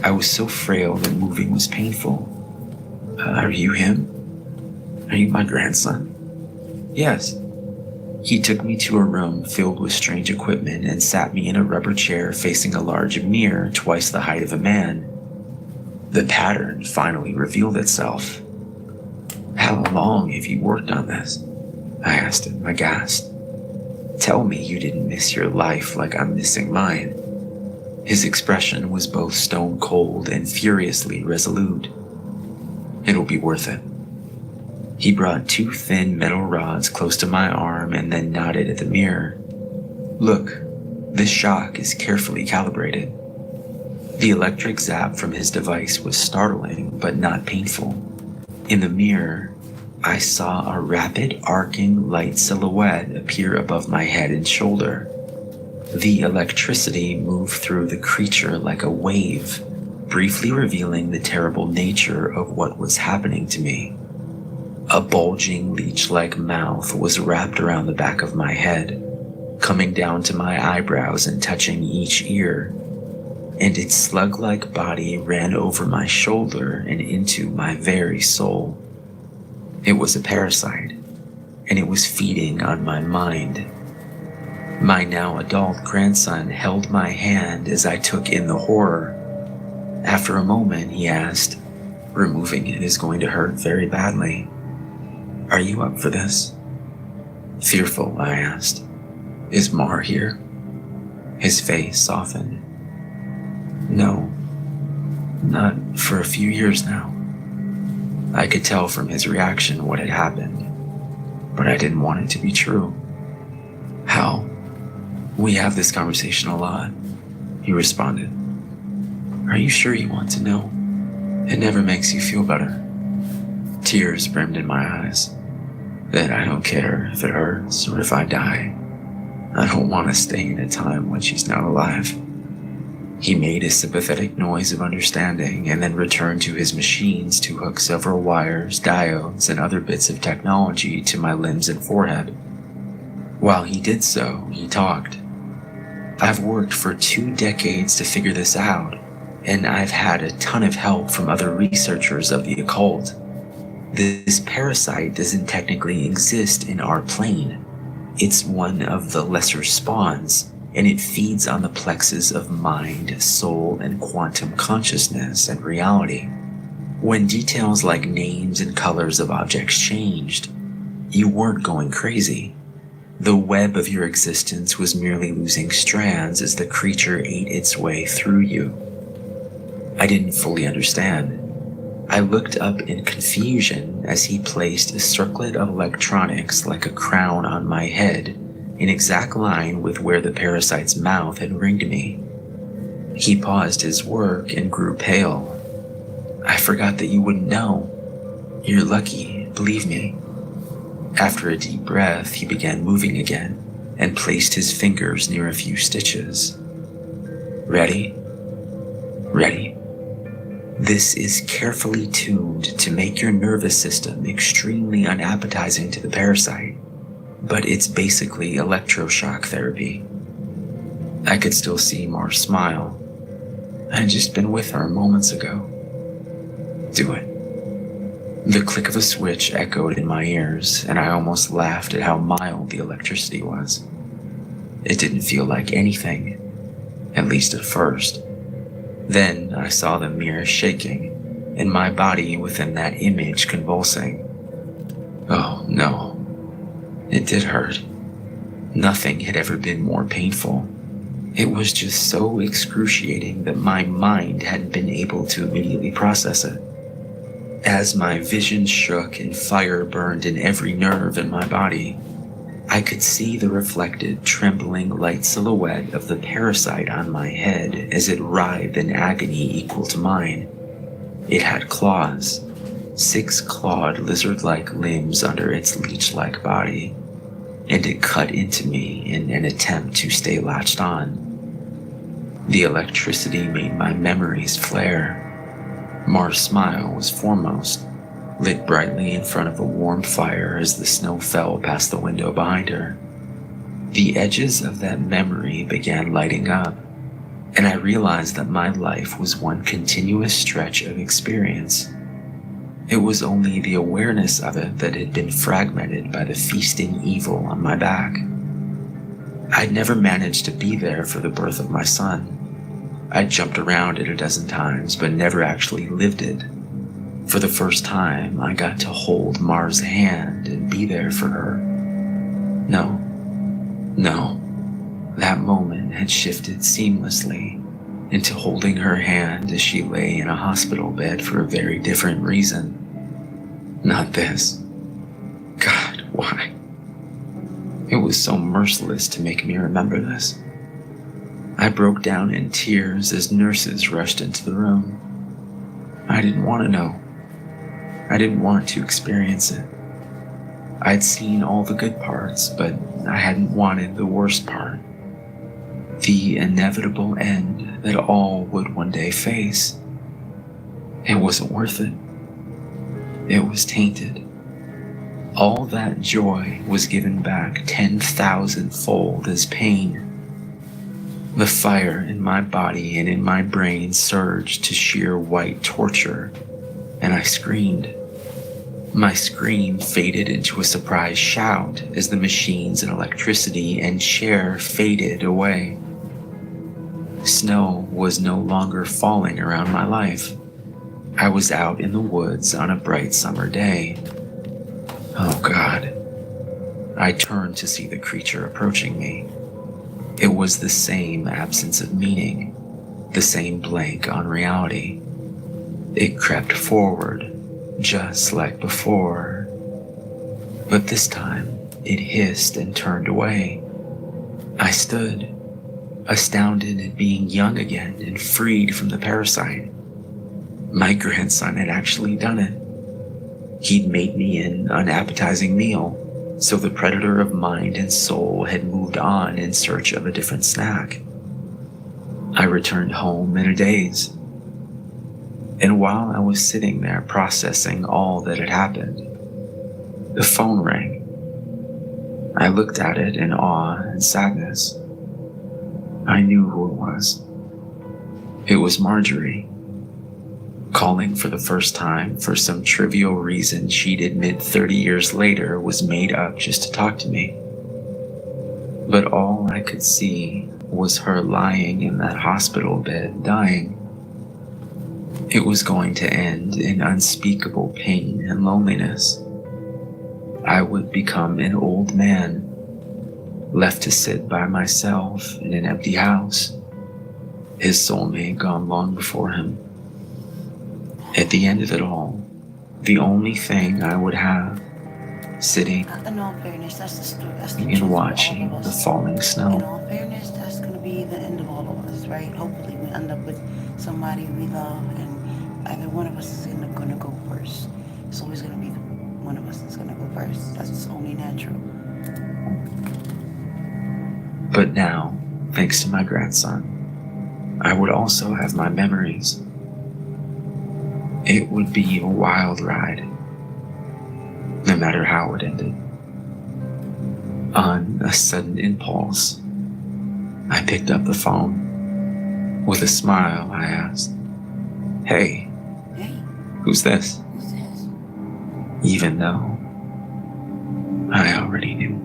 I was so frail that moving was painful. Are you him? Are you my grandson? Yes. He took me to a room filled with strange equipment and sat me in a rubber chair facing a large mirror twice the height of a man. The pattern finally revealed itself. How long have you worked on this? I asked him, aghast. Tell me you didn't miss your life like I'm missing mine. His expression was both stone cold and furiously resolute. It'll be worth it. He brought 2 thin metal rods close to my arm and then nodded at the mirror. Look, this shock is carefully calibrated. The electric zap from his device was startling but not painful. In the mirror, I saw a rapid arcing light silhouette appear above my head and shoulder. The electricity moved through the creature like a wave, briefly revealing the terrible nature of what was happening to me. A bulging leech-like mouth was wrapped around the back of my head, coming down to my eyebrows and touching each ear, and its slug-like body ran over my shoulder and into my very soul. It was a parasite, and it was feeding on my mind. My now adult grandson held my hand as I took in the horror. After a moment, he asked, "Removing it is going to hurt very badly. Are you up for this?" Fearful, I asked, "Is Mar here?" His face softened. No, not for a few years now. I could tell from his reaction what had happened, but I didn't want it to be true. How? We have this conversation a lot, he responded. Are you sure you want to know? It never makes you feel better. Tears brimmed in my eyes. That I don't care if it hurts or if I die. I don't want to stay in a time when she's not alive. He made a sympathetic noise of understanding and then returned to his machines to hook several wires, diodes, and other bits of technology to my limbs and forehead. While he did so, he talked. I've worked for 2 decades to figure this out, and I've had a ton of help from other researchers of the occult. This parasite doesn't technically exist in our plane. It's one of the lesser spawns, and it feeds on the plexus of mind, soul, and quantum consciousness and reality. When details like names and colors of objects changed, you weren't going crazy. The web of your existence was merely losing strands as the creature ate its way through you. I didn't fully understand. I looked up in confusion as he placed a circlet of electronics like a crown on my head, in exact line with where the parasite's mouth had ringed me. He paused his work and grew pale. I forgot that you wouldn't know. You're lucky, believe me. After a deep breath, he began moving again and placed his fingers near a few stitches. Ready? Ready? This is carefully tuned to make your nervous system extremely unappetizing to the parasite, but it's basically electroshock therapy. I could still see Mars smile. I had just been with her moments ago. Do it. The click of a switch echoed in my ears, and I almost laughed at how mild the electricity was. It didn't feel like anything, at least at first. Then I saw the mirror shaking, and my body within that image convulsing. Oh no, it did hurt. Nothing had ever been more painful. It was just so excruciating that my mind hadn't been able to immediately process it. As my vision shook and fire burned in every nerve in my body, I could see the reflected, trembling light silhouette of the parasite on my head as it writhed in agony equal to mine. It had claws, 6 clawed lizard-like limbs under its leech-like body, and it cut into me in an attempt to stay latched on. The electricity made my memories flare. Mar's smile was foremost, lit brightly in front of a warm fire as the snow fell past the window behind her. The edges of that memory began lighting up, and I realized that my life was one continuous stretch of experience. It was only the awareness of it that had been fragmented by the feasting evil on my back. I'd never managed to be there for the birth of my son. I'd jumped around it a dozen times, but never actually lived it. For the first time, I got to hold Mar's hand and be there for her. No, that moment had shifted seamlessly into holding her hand as she lay in a hospital bed for a very different reason. Not this. God, why? It was so merciless to make me remember this. I broke down in tears as nurses rushed into the room. I didn't want to know. I didn't want to experience it. I'd seen all the good parts, but I hadn't wanted the worst part. The inevitable end that all would one day face. It wasn't worth it. It was tainted. All that joy was given back 10,000-fold as pain. The fire in my body and in my brain surged to sheer white torture, and I screamed. My scream faded into a surprised shout as the machines and electricity and chair faded away. Snow was no longer falling around my life. I was out in the woods on a bright summer day. Oh God. I turned to see the creature approaching me. It was the same absence of meaning, the same blank on reality. It crept forward, just like before. But this time, it hissed and turned away. I stood, astounded at being young again and freed from the parasite. My grandson had actually done it. He'd made me an unappetizing meal, so the predator of mind and soul had moved on in search of a different snack. I returned home in a daze. And while I was sitting there processing all that had happened, the phone rang. I looked at it in awe and sadness. I knew who it was. It was Marjorie, calling for the first time for some trivial reason she'd admit 30 years later was made up just to talk to me. But all I could see was her lying in that hospital bed, dying. It was going to end in unspeakable pain and loneliness. I would become an old man, left to sit by myself in an empty house, his soulmate gone long before him. At the end of it all, the only thing I would have, sitting and watching the falling snow. In all fairness, that's going to be the end of all of us, right? Hopefully we end up with somebody we love, and either one of us is going to go first. It's always going to be one of us is going to go first. That's only natural. But now, thanks to my grandson, I would also have my memories. It would be a wild ride, no matter how it ended. On a sudden impulse, I picked up the phone. With a smile, I asked, Hey, who's this? Who's this? Even though I already knew.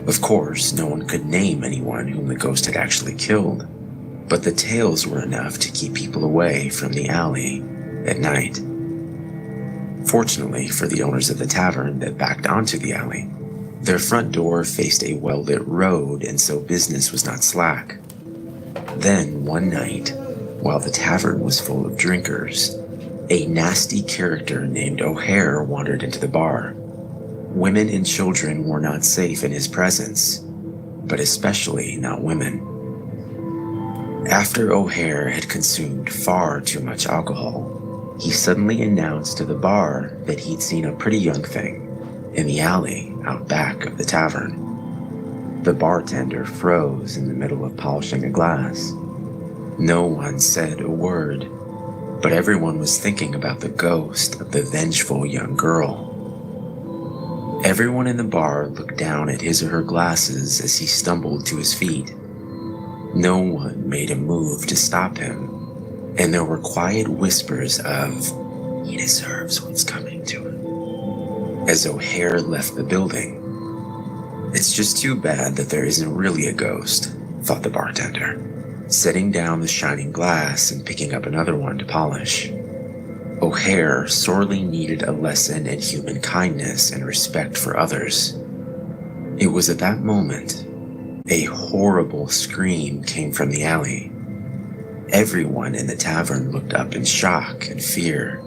Of course, no one could name anyone whom the ghost had actually killed, but the tales were enough to keep people away from the alley at night. Fortunately for the owners of the tavern that backed onto the alley, their front door faced a well-lit road, and so business was not slack. Then, one night, while the tavern was full of drinkers, a nasty character named O'Hare wandered into the bar. Women and children were not safe in his presence, but especially not women. After O'Hare had consumed far too much alcohol, he suddenly announced to the bar that he'd seen a pretty young thing in the alley out back of the tavern. The bartender froze in the middle of polishing a glass. No one said a word, but everyone was thinking about the ghost of the vengeful young girl. Everyone in the bar looked down at his or her glasses as he stumbled to his feet. No one made a move to stop him, and there were quiet whispers of, "He deserves what's coming to him," as O'Hare left the building. It's just too bad that there isn't really a ghost, thought the bartender, setting down the shining glass and picking up another one to polish. O'Hare sorely needed a lesson in human kindness and respect for others. It was at that moment a horrible scream came from the alley. Everyone in the tavern looked up in shock and fear.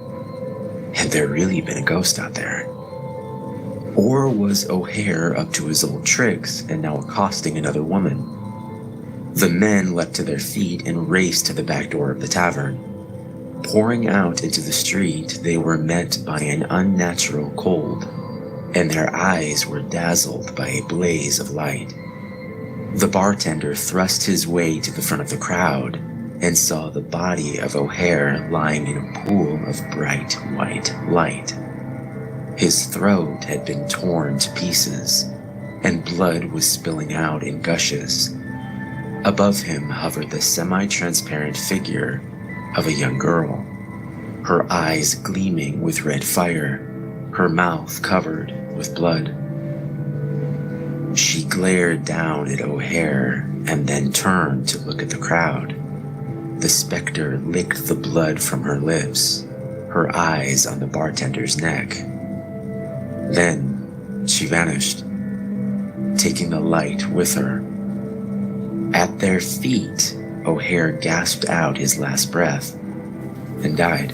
Had there really been a ghost out there? Or was O'Hare up to his old tricks and now accosting another woman? The men leapt to their feet and raced to the back door of the tavern. Pouring out into the street, they were met by an unnatural cold, and their eyes were dazzled by a blaze of light. The bartender thrust his way to the front of the crowd and saw the body of O'Hare lying in a pool of bright white light. His throat had been torn to pieces, and blood was spilling out in gushes. Above him hovered the semi-transparent figure of a young girl, her eyes gleaming with red fire, her mouth covered with blood. She glared down at O'Hare and then turned to look at the crowd. The specter licked the blood from her lips, her eyes on the bartender's neck. Then she vanished, taking the light with her. At their feet, O'Hare gasped out his last breath and died.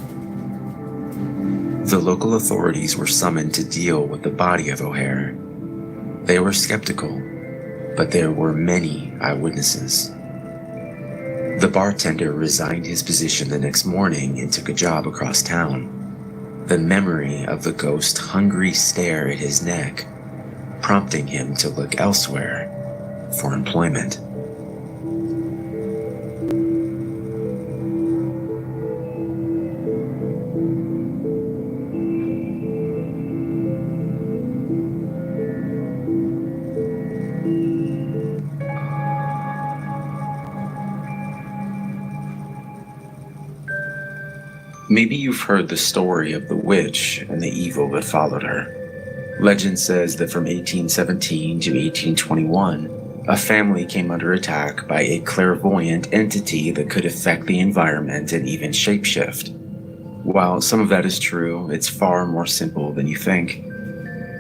The local authorities were summoned to deal with the body of O'Hare. They were skeptical, but there were many eyewitnesses. The bartender resigned his position the next morning and took a job across town. The memory of the ghost's hungry stare at his neck, prompting him to look elsewhere for employment. Maybe you've heard the story of the witch and the evil that followed her. Legend says that from 1817 to 1821, a family came under attack by a clairvoyant entity that could affect the environment and even shapeshift. While some of that is true, it's far more simple than you think.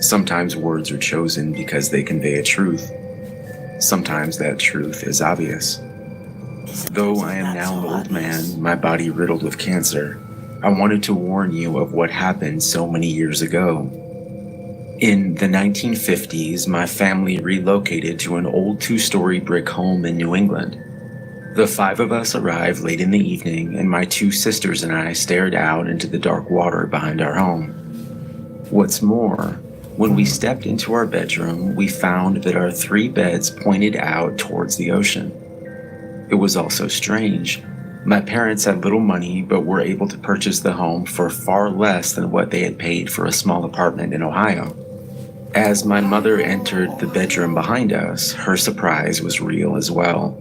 Sometimes words are chosen because they convey a truth. Sometimes that truth is obvious. Though I am Not now an so old obvious. man, my body riddled with cancer, I wanted to warn you of what happened so many years ago. In the 1950s, my family relocated to an old two-story brick home in New England. The five of us arrived late in the evening, and my two sisters and I stared out into the dark water behind our home. What's more, when we stepped into our bedroom, we found that our three beds pointed out towards the ocean. It was also strange. My parents had little money, but were able to purchase the home for far less than what they had paid for a small apartment in Ohio. As my mother entered the bedroom behind us, her surprise was real as well.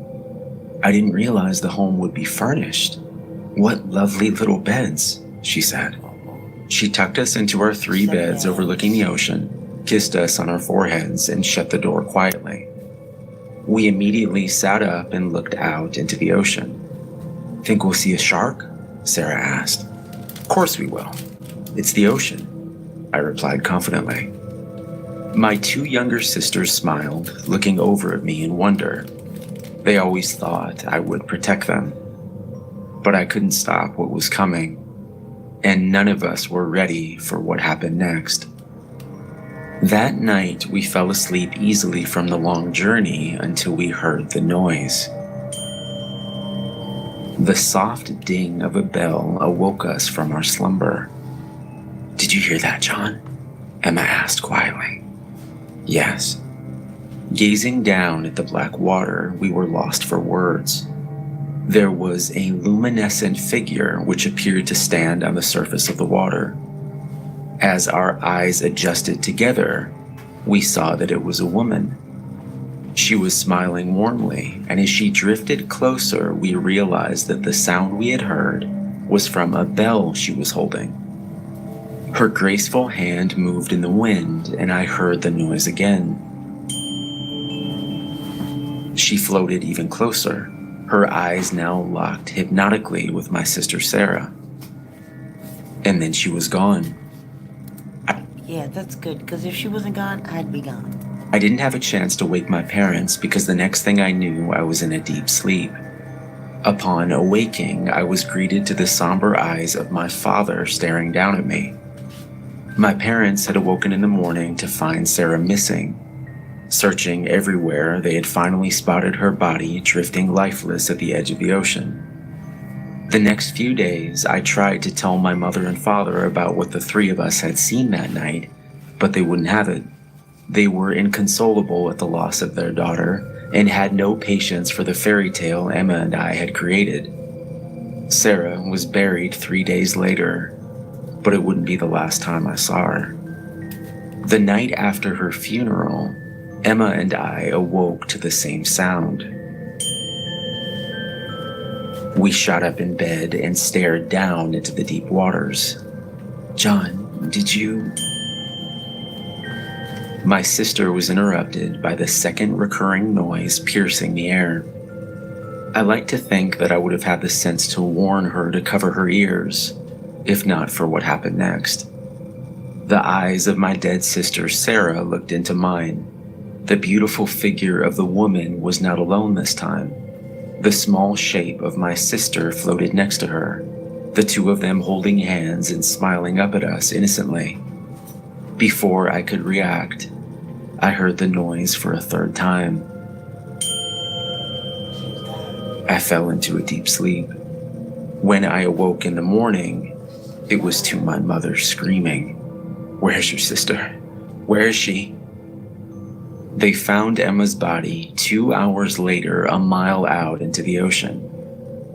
I didn't realize the home would be furnished. What lovely little beds, she said. She tucked us into our three beds overlooking the ocean, kissed us on our foreheads, and shut the door quietly. We immediately sat up and looked out into the ocean. "Think we'll see a shark?" Sarah asked. "Of course we will. It's the ocean," I replied confidently. My two younger sisters smiled, looking over at me in wonder. They always thought I would protect them. But I couldn't stop what was coming, and none of us were ready for what happened next. That night, we fell asleep easily from the long journey until we heard the noise. The soft ding of a bell awoke us from our slumber. "Did you hear that, John?" Emma asked quietly. "Yes." Gazing down at the black water, we were lost for words. There was a luminescent figure which appeared to stand on the surface of the water. As our eyes adjusted together, we saw that it was a woman. She was smiling warmly, and as she drifted closer, we realized that the sound we had heard was from a bell she was holding. Her graceful hand moved in the wind, and I heard the noise again. She floated even closer, her eyes now locked hypnotically with my sister Sarah. And then she was gone. Yeah, that's good, because if she wasn't gone, I'd be gone. I didn't have a chance to wake my parents because the next thing I knew, I was in a deep sleep. Upon awaking, I was greeted to the somber eyes of my father staring down at me. My parents had awoken in the morning to find Sarah missing. Searching everywhere, they had finally spotted her body drifting lifeless at the edge of the ocean. The next few days, I tried to tell my mother and father about what the three of us had seen that night, but they wouldn't have it. They were inconsolable at the loss of their daughter and had no patience for the fairy tale Emma and I had created. Sarah was buried 3 days later, but it wouldn't be the last time I saw her. The night after her funeral, Emma and I awoke to the same sound. We shot up in bed and stared down into the deep waters. "John, did you..." My sister was interrupted by the second recurring noise piercing the air. I like to think that I would have had the sense to warn her to cover her ears, if not for what happened next. The eyes of my dead sister Sarah looked into mine. The beautiful figure of the woman was not alone this time. The small shape of my sister floated next to her, the two of them holding hands and smiling up at us innocently. Before I could react, I heard the noise for a third time. I fell into a deep sleep. When I awoke in the morning, it was to my mother screaming, "Where's your sister? Where is she?" They found Emma's body 2 hours later, a mile out into the ocean.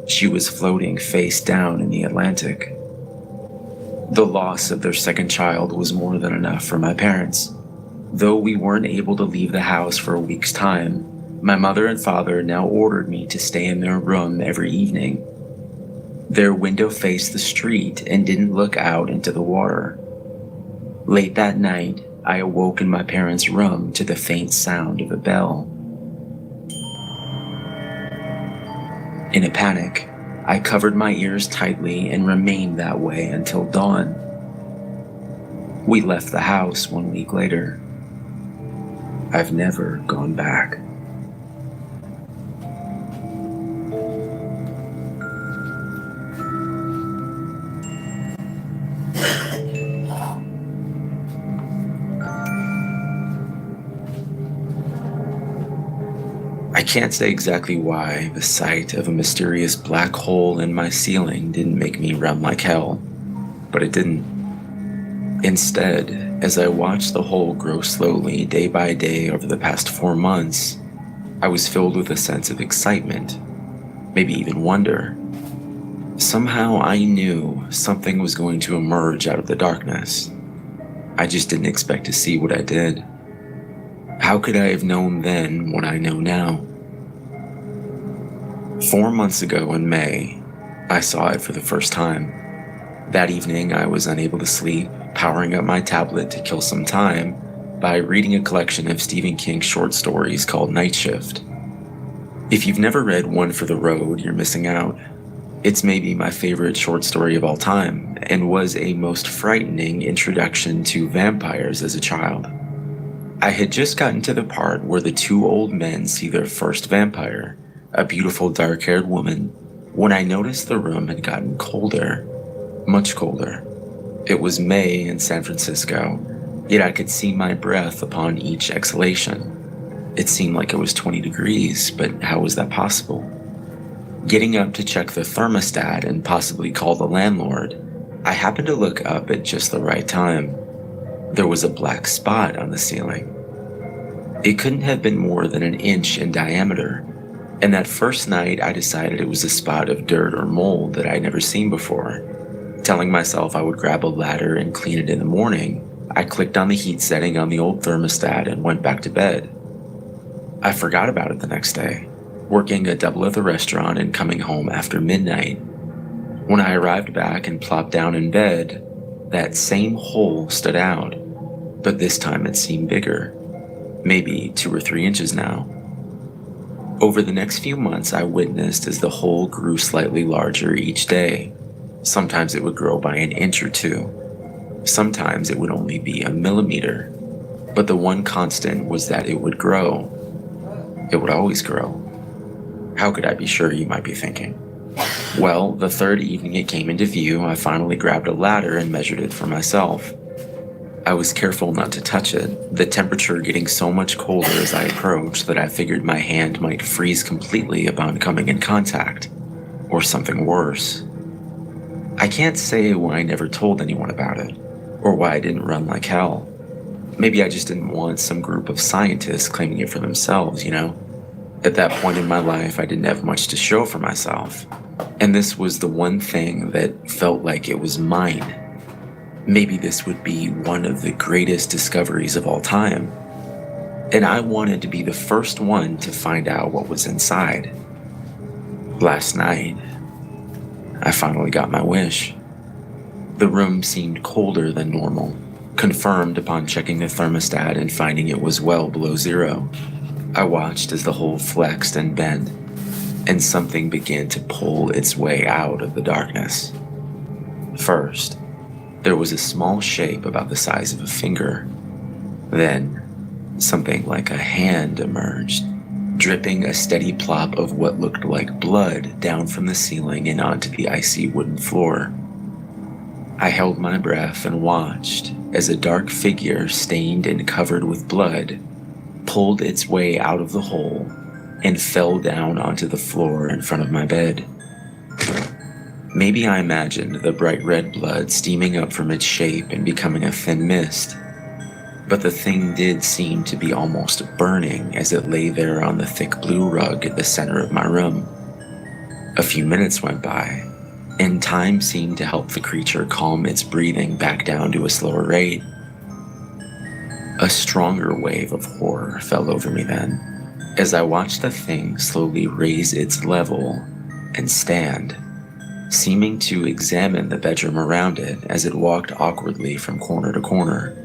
She was floating face down in the Atlantic. The loss of their second child was more than enough for my parents. Though we weren't able to leave the house for a week's time, my mother and father now ordered me to stay in their room every evening. Their window faced the street and didn't look out into the water. Late that night, I awoke in my parents' room to the faint sound of a bell. In a panic, I covered my ears tightly and remained that way until dawn. We left the house 1 week later. I've never gone back. can't say exactly why the sight of a mysterious black hole in my ceiling didn't make me run like hell, but it didn't. Instead, as I watched the hole grow slowly day by day over the past 4 months, I was filled with a sense of excitement, maybe even wonder. Somehow I knew something was going to emerge out of the darkness. I just didn't expect to see what I did. How could I have known then what I know now? 4 months ago in May, I saw it for the first time. That evening, I was unable to sleep, powering up my tablet to kill some time by reading a collection of Stephen King's short stories called Night Shift. If you've never read One for the Road, you're missing out. It's maybe my favorite short story of all time, and was a most frightening introduction to vampires as a child. I had just gotten to the part where the two old men see their first vampire, a beautiful dark-haired woman, when I noticed the room had gotten colder, much colder. It was May in San Francisco, yet I could see my breath upon each exhalation. It seemed like it was 20 degrees, but how was that possible? Getting up to check the thermostat and possibly call the landlord, I happened to look up at just the right time. There was a black spot on the ceiling. It couldn't have been more than 1 inch in diameter, and that first night I decided it was a spot of dirt or mold that I'd never seen before. Telling myself I would grab a ladder and clean it in the morning, I clicked on the heat setting on the old thermostat and went back to bed. I forgot about it the next day, working a double at the restaurant and coming home after midnight. When I arrived back and plopped down in bed, that same hole stood out, but this time it seemed bigger, maybe 2 or 3 inches now. Over the next few months, I witnessed as the hole grew slightly larger each day. Sometimes it would grow by 1 inch or 2. Sometimes it would only be 1 millimeter. But the one constant was that it would grow. It would always grow. How could I be sure, you might be thinking? Well, the third evening it came into view, I finally grabbed a ladder and measured it for myself. I was careful not to touch it, the temperature getting so much colder as I approached that I figured my hand might freeze completely upon coming in contact, or something worse. I can't say why I never told anyone about it, or why I didn't run like hell. Maybe I just didn't want some group of scientists claiming it for themselves, you know? At that point in my life, I didn't have much to show for myself, and this was the one thing that felt like it was mine. Maybe this would be one of the greatest discoveries of all time, and I wanted to be the first one to find out what was inside. Last night, I finally got my wish. The room seemed colder than normal, confirmed upon checking the thermostat and finding it was well below 0. I watched as the hole flexed and bent, and something began to pull its way out of the darkness. First, there was a small shape about the size of a finger. Then, something like a hand emerged, dripping a steady plop of what looked like blood down from the ceiling and onto the icy wooden floor. I held my breath and watched as a dark figure stained and covered with blood pulled its way out of the hole and fell down onto the floor in front of my bed. Maybe I imagined the bright red blood steaming up from its shape and becoming a thin mist, but the thing did seem to be almost burning as it lay there on the thick blue rug at the center of my room. A few minutes went by, and time seemed to help the creature calm its breathing back down to a slower rate. A stronger wave of horror fell over me then, as I watched the thing slowly raise its level and stand, seeming to examine the bedroom around it as it walked awkwardly from corner to corner.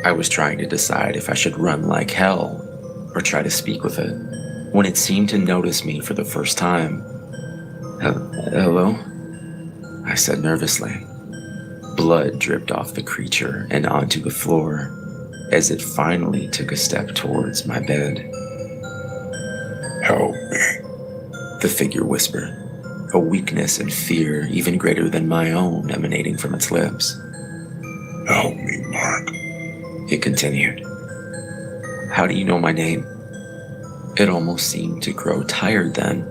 I was trying to decide if I should run like hell or try to speak with it, when it seemed to notice me for the first time. Hello? I said nervously. Blood dripped off the creature and onto the floor as it finally took a step towards my bed. Help me, the figure whispered, a weakness and fear even greater than my own emanating from its lips. Help me, Mark. It continued. How do you know my name? It almost seemed to grow tired then,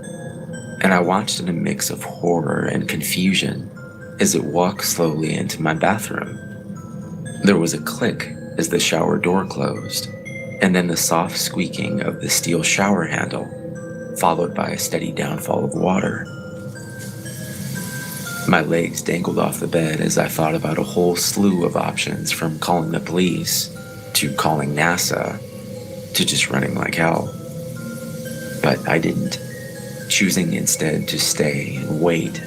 and I watched in a mix of horror and confusion as it walked slowly into my bathroom. There was a click as the shower door closed, and then the soft squeaking of the steel shower handle, followed by a steady downfall of water. My legs dangled off the bed as I thought about a whole slew of options, from calling the police, to calling NASA, to just running like hell. But I didn't, choosing instead to stay and wait.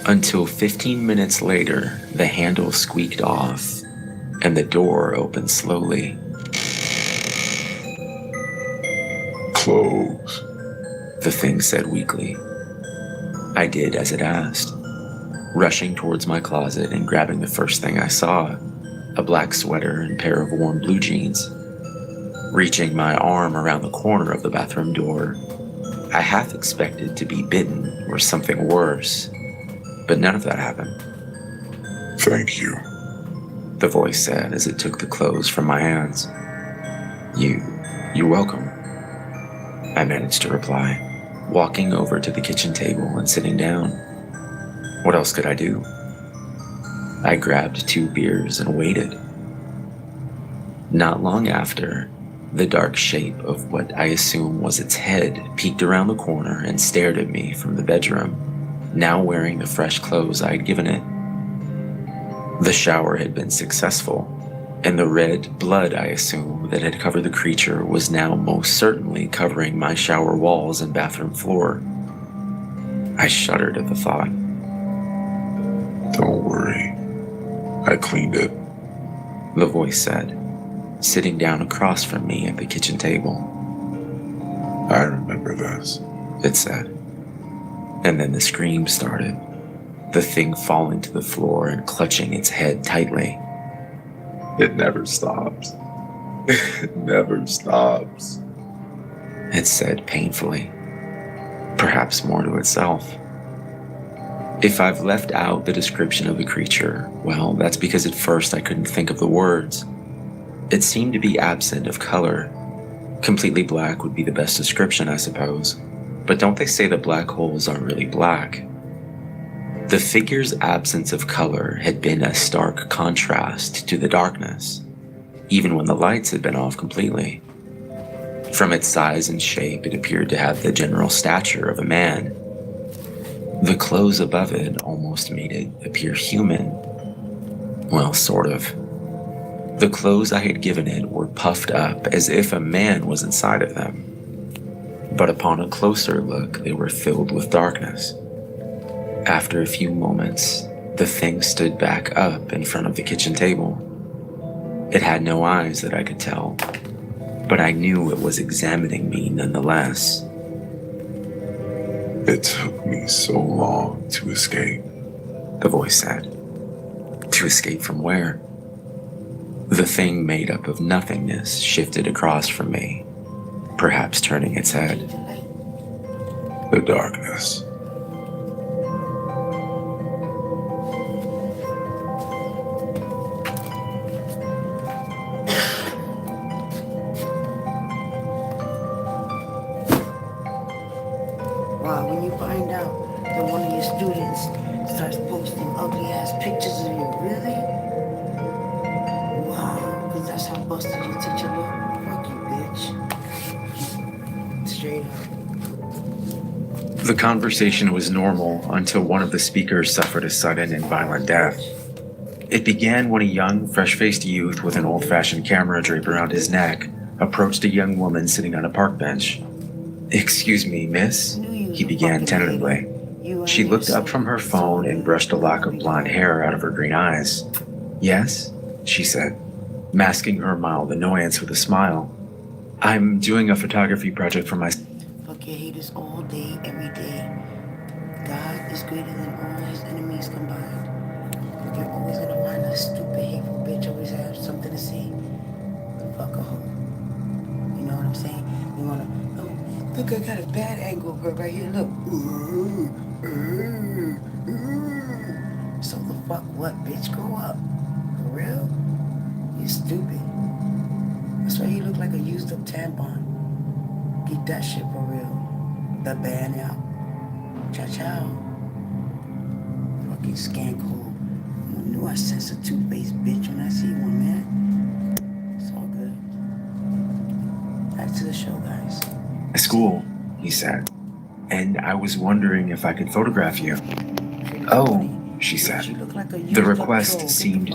Until 15 minutes later, the handle squeaked off, and the door opened slowly. Close. The thing said weakly. I did as it asked, rushing towards my closet and grabbing the first thing I saw, a black sweater and pair of worn blue jeans. Reaching my arm around the corner of the bathroom door, I half expected to be bitten or something worse, but none of that happened. Thank you. The voice said as it took the clothes from my hands. You're welcome, I managed to reply, walking over to the kitchen table and sitting down. What else could I do? I grabbed 2 beers and waited. Not long after, the dark shape of what I assume was its head peeked around the corner and stared at me from the bedroom, now wearing the fresh clothes I had given it. The shower had been successful, and the red blood I assume that had covered the creature was now most certainly covering my shower walls and bathroom floor. I shuddered at the thought. Don't worry. I cleaned it. The voice said, sitting down across from me at the kitchen table. I remember this. It said. And then the scream started, the thing falling to the floor and clutching its head tightly. It never stops. It never stops. It said painfully, perhaps more to itself. If I've left out the description of the creature, well, that's because at first I couldn't think of the words. It seemed to be absent of color. Completely black would be the best description, I suppose. But don't they say that black holes aren't really black? The figure's absence of color had been a stark contrast to the darkness, even when the lights had been off completely. From its size and shape, it appeared to have the general stature of a man. The clothes above it almost made it appear human. Well, sort of. The clothes I had given it were puffed up as if a man was inside of them. But upon a closer look, they were filled with darkness. After a few moments, the thing stood back up in front of the kitchen table. It had no eyes that I could tell, but I knew it was examining me nonetheless. It took me so long to escape. The voice said. To escape from where? The thing made up of nothingness shifted across from me, perhaps turning its head. The darkness. Wow, when you find out that one of your students starts posting ugly ass pictures of you, really? Wow, because that's how busted your teacher look. Fuck you, bitch. Straight up. The conversation was normal until one of the speakers suffered a sudden and violent death. It began when a young, fresh-faced youth with an old-fashioned camera draped around his neck approached a young woman sitting on a park bench. "Excuse me, miss," he began tentatively. She looked up from her phone and brushed a lock of blonde hair out of her green eyes. "Yes," she said, masking her mild annoyance with a smile. "I'm doing a photography project for my..." Fuck your haters all day, every day. God is greater than all his enemies combined. But you're always gonna find a stupid, hateful bitch always have something to say. Fuck a hoe. You know what I'm saying? You wanna, oh, look, I got a bad angle of her right here, look. So the fuck what, bitch? Grow up. For real? You stupid. That's why you look like a used up tampon. Keep that shit for real. The band out. Ciao, ciao. Fucking scan code. I knew I sensed a two-faced bitch when I see one, man. It's all good. Back to the show, guys. "A school," he said, "and I was wondering if I could photograph you." "Oh," she said. The request seemed